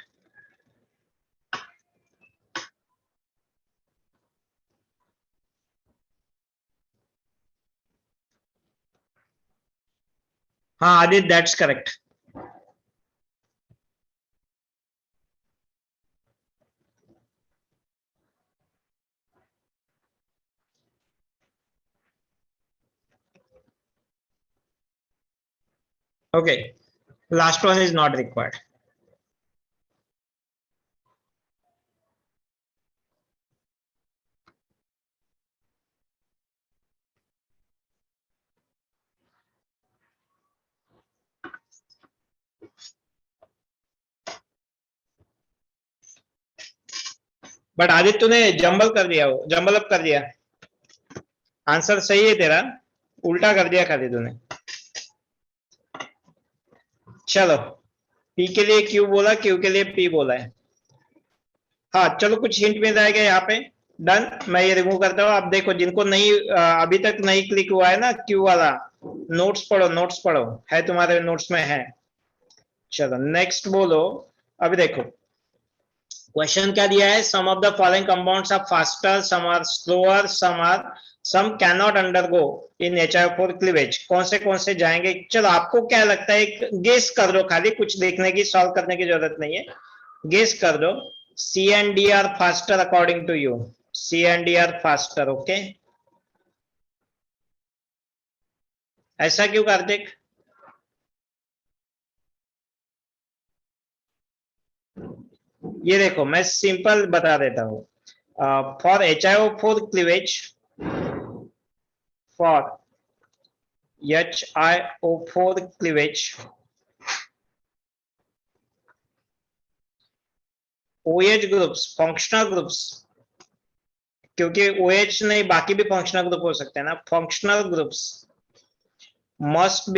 हाँ Aditya, that's correct. Okay, last one is not required. But Aditya ने जंबल कर दिया, वो जंबल अप कर दिया. आंसर सही है तेरा, उल्टा कर दिया खाली तूने. चलो, पी के लिए क्यू बोला, क्यू के लिए पी बोला है. हाँ चलो, कुछ हिंट मिल जाएगा यहाँ पे. डन, मैं ये रिमूव करता हूँ. आप देखो, जिनको नहीं अभी तक नहीं क्लिक हुआ है ना क्यू वाला, नोट्स पढ़ो, नोट्स पढ़ो, है तुम्हारे नोट्स में है. चलो नेक्स्ट बोलो. अभी देखो क्वेश्चन क्या दिया है. Some of the following compounds are faster, some are slower, some can not undergo in HIO4 cleavage. कौन से जाएंगे. चलो आपको क्या लगता है, एक गेस कर दो खाली, कुछ देखने की, सॉल्व करने की जरूरत नहीं है, गेस कर दो. C and D are faster according to you. C and D are faster, okay? ऐसा क्यों कार्तिक. ये देखो मैं सिंपल बता देता हूं. For HIO4 cleavage, for HIO4 cleavage, OH groups, functional groups, क्योंकि OH नहीं बाकी भी फंक्शनल ग्रुप हो सकते हैं ना. Functional groups must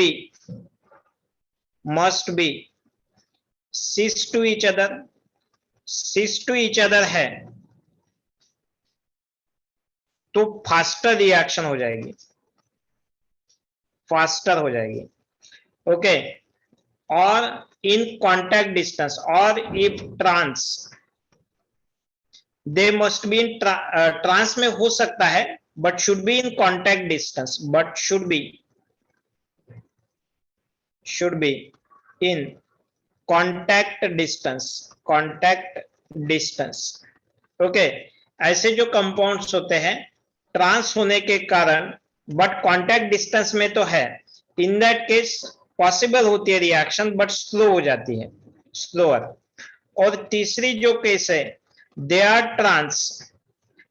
be cis to each other. cis to each other है तो फास्टर रिएक्शन हो जाएगी, फास्टर हो जाएगी. ओके, और इन कॉन्टैक्ट डिस्टेंस, और if trans, they must be in trans में हो सकता है, but should be in contact distance, but should be in contact distance. Okay, ऐसे जो कंपाउंड्स होते हैं ट्रांस होने के कारण बट कांटेक्ट डिस्टेंस में तो है, इन दैट केस पॉसिबल होती है रिएक्शन, बट स्लो हो जाती है, स्लोअर. और तीसरी जो केस है, they are trans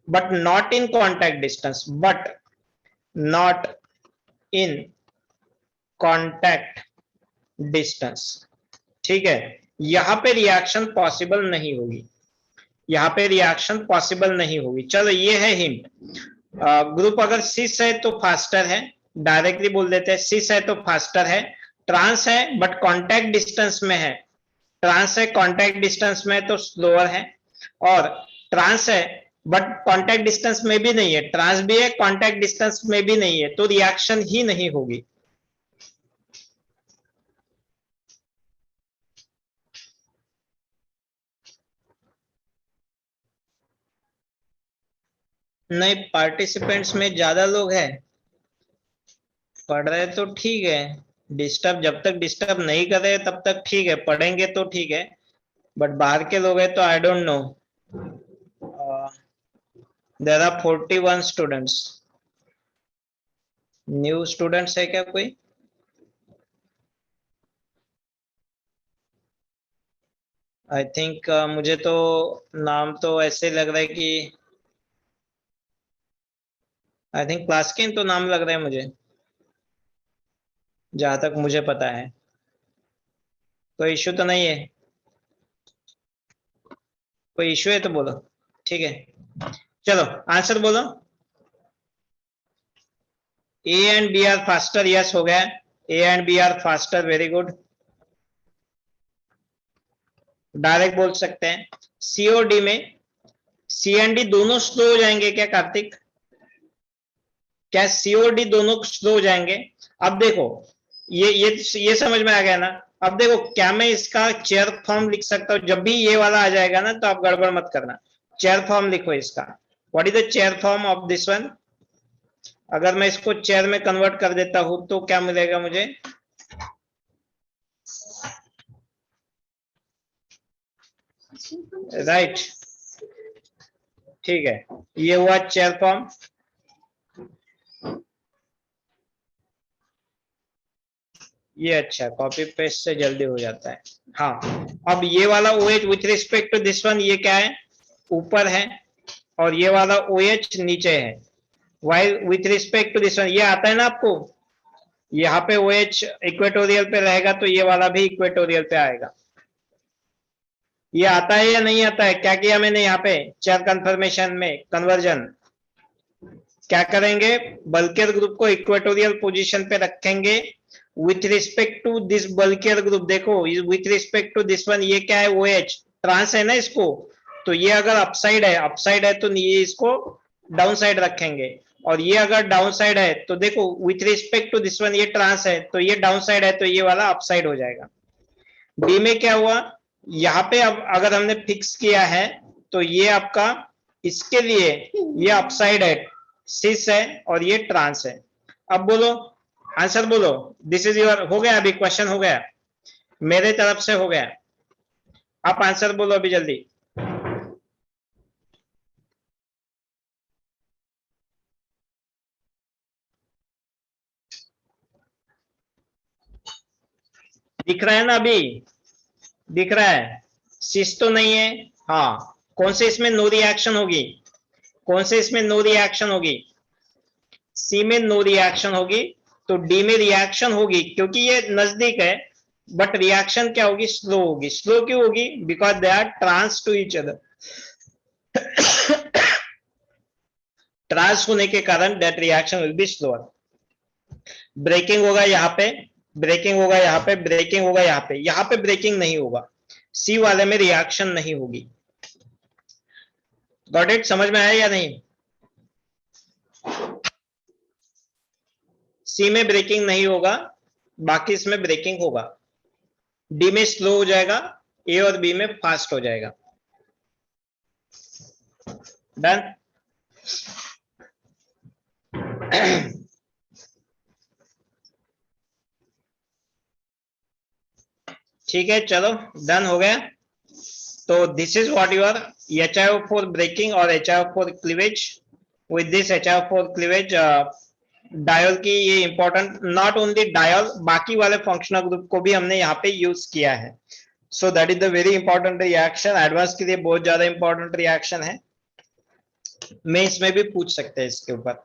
but not in contact distance, but not in contact distance. ठीक है, यहां पे रिएक्शन पॉसिबल नहीं होगी, यहाँ पे रिएक्शन पॉसिबल नहीं होगी. चलो ये है हिंट. ग्रुप अगर सिस है तो फास्टर है, डायरेक्टली बोल देते हैं सिस है तो फास्टर है. ट्रांस है बट कांटेक्ट डिस्टेंस में है, ट्रांस है कांटेक्ट डिस्टेंस में तो स्लोअर है. और ट्रांस है बट कांटेक्ट डिस्टेंस में भी नहीं है, ट्रांस भी है कांटेक्ट डिस्टेंस में भी नहीं है, तो रिएक्शन ही नहीं होगी. नहीं, पार्टिसिपेंट्स में ज्यादा लोग हैं, पढ़ रहे तो ठीक है. डिस्टर्ब, जब तक डिस्टर्ब नहीं कर रहे तब तक ठीक है, पढ़ेंगे तो ठीक है, बट बाहर के लोग हैं तो I don't know. There are 41 students. New students है क्या कोई. आई थिंक मुझे तो नाम तो ऐसे लग रहा है कि आई थिंक क्लास के तो नाम लग रहे हैं मुझे, जहां तक मुझे पता है. कोई इश्यू तो नहीं है. कोई इश्यू है तो बोलो. ठीक है, चलो आंसर बोलो. A and B are faster, yes हो गया. A and B are faster, very good. Direct बोल सकते हैं. सीओडी में सी एंड डी दोनों स्लो हो जाएंगे क्या कार्तिक. क्या सीओडी दोनों स्लो हो जाएंगे. अब देखो, ये समझ में आ गया ना. अब देखो, क्या मैं इसका चेयर फॉर्म लिख सकता हूं. जब भी ये वाला आ जाएगा ना तो आप गड़बड़ मत करना. चेयर फॉर्म लिखो इसका. What is the chair form of this one. अगर मैं इसको चेयर में कन्वर्ट कर देता हूं तो क्या मिलेगा मुझे. राइट, ठीक है, ये हुआ चेयर फॉर्म. ये अच्छा, कॉपी पेस्ट से जल्दी हो जाता है। हाँ, अब ये वाला OH with respect to this one, ये क्या है, ऊपर है, और ये वाला OH नीचे है। While with respect to this one, ये आता है ना आपको, यहाँ पे OH इक्वेटोरियल पे रहेगा तो ये वाला भी इक्वेटोरियल पे आएगा। ये आता है या नहीं आता है? क्या किया मैंने यहाँ पे चेयर कन्फर्मेशन में कन्वर्जन, क्या करेंगे, बल्कियर ग्रुप को इक्वेटोरियल पोजीशन पे रखेंगे with respect to this bulkier group. देखो with respect to this one, ये क्या है, OH ट्रांस है ना इसको, तो ये अगर अपसाइड है तो ये इसको डाउन साइड रखेंगे, और ये अगर डाउन साइड है तो देखो with respect to this one ये ट्रांस है तो ये डाउन साइड है तो ये वाला अपसाइड हो जाएगा। डी में क्या हुआ, यहाँ पे अब अगर हमने फिक्स किया है तो ये आपका इसके लिए ये अपसाइड है, सिस है, और ये ट्रांस है। अब बोलो, आंसर बोलो, दिस इज योर, हो गया अभी क्वेश्चन, हो गया मेरे तरफ से, हो गया। आप आंसर बोलो अभी जल्दी। दिख रहा है ना अभी, दिख रहा है, सिस तो नहीं है। हाँ, कौन से इसमें नो रिएक्शन होगी, कौन से इसमें नो रिएक्शन होगी, सी में नो रिएक्शन होगी, तो डी में रिएक्शन होगी क्योंकि ये नजदीक है, बट रिएक्शन क्या होगी, स्लो होगी। स्लो क्यों होगी, because they are trans to each other. Trans होने के कारण that reaction will be slower. Breaking होगा यहाँ पे, ब्रेकिंग होगा यहाँ पे, ब्रेकिंग होगा यहाँ पे, यहाँ पे ब्रेकिंग नहीं होगा, सी वाले में रिएक्शन नहीं होगी। गॉट इट, समझ में आया या नहीं? सी में ब्रेकिंग नहीं होगा, बाकी इसमें ब्रेकिंग होगा। डी में स्लो हो जाएगा, ए और बी में फास्ट हो जाएगा। डन। ठीक है, चलो डन हो गया। तो this is what your HiO4 breaking और HiO4 cleavage. With this HiO4 cleavage diol की ये इंपॉर्टेंट, नॉट ओनली डायल, बाकी वाले फंक्शनल ग्रुप को भी हमने यहाँ पे यूज किया है। सो that is the very important reaction, advance के लिए बहुत ज्यादा इंपॉर्टेंट रिएक्शन है। मैं इसमें भी पूछ सकते हैं इसके ऊपर,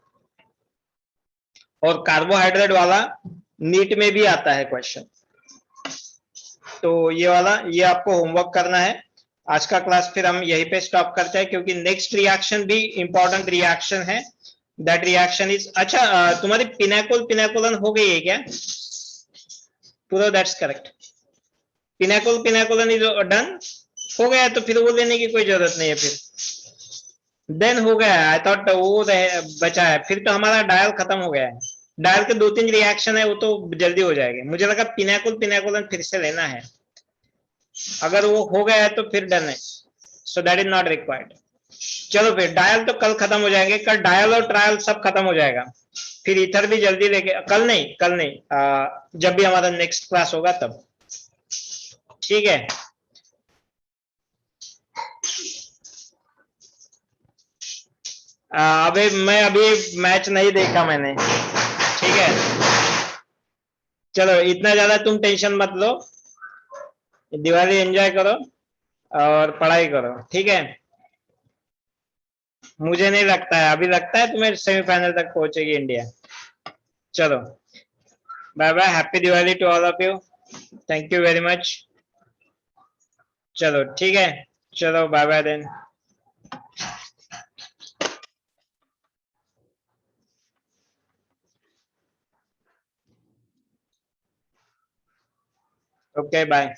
और कार्बोहाइड्रेट वाला नीट में भी आता है क्वेश्चन। तो ये वाला, ये आपको होमवर्क करना है। आज का क्लास फिर हम यहीं पे स्टॉप करते हैं क्योंकि नेक्स्ट रिएक्शन भी इंपॉर्टेंट रिएक्शन है। दैट रिएक्शन इज, अच्छा तुम्हारी पिनाकोलन हो गई है क्या पूरा? दैट्स करेक्ट, पिनाकोलन इज डन, हो गया, तो फिर वो लेने की कोई जरूरत नहीं है फिर। देन हो गया, आई थॉट वो बचा है, फिर तो हमारा डायल खत्म हो गया है। डायल के 2-3 रिएक्शन है, वो तो जल्दी हो जाएंगे। मुझे लगा पिनाकोलन फिर से लेना है, अगर वो हो गया है तो फिर डन है, सो दैट इज नॉट रिक्वायर्ड। चलो फिर डायल तो कल खत्म हो जाएंगे, कल डायल और ट्रायल सब खत्म हो जाएगा, फिर इथर भी जल्दी लेके, कल नहीं, जब भी हमारा नेक्स्ट क्लास होगा तब, ठीक है। अभी मैं अभी मैच नहीं देखा मैंने, ठीक है। चलो इतना ज्यादा तुम टेंशन मत लो, दिवाली एंजॉय करो और पढ़ाई करो, ठीक है। मुझे नहीं लगता है, अभी लगता है तुम्हें सेमीफाइनल तक पहुंचेगी इंडिया। चलो bye bye, happy Diwali to all of you, thank you very much. चलो ठीक है, चलो bye bye then. Okay bye.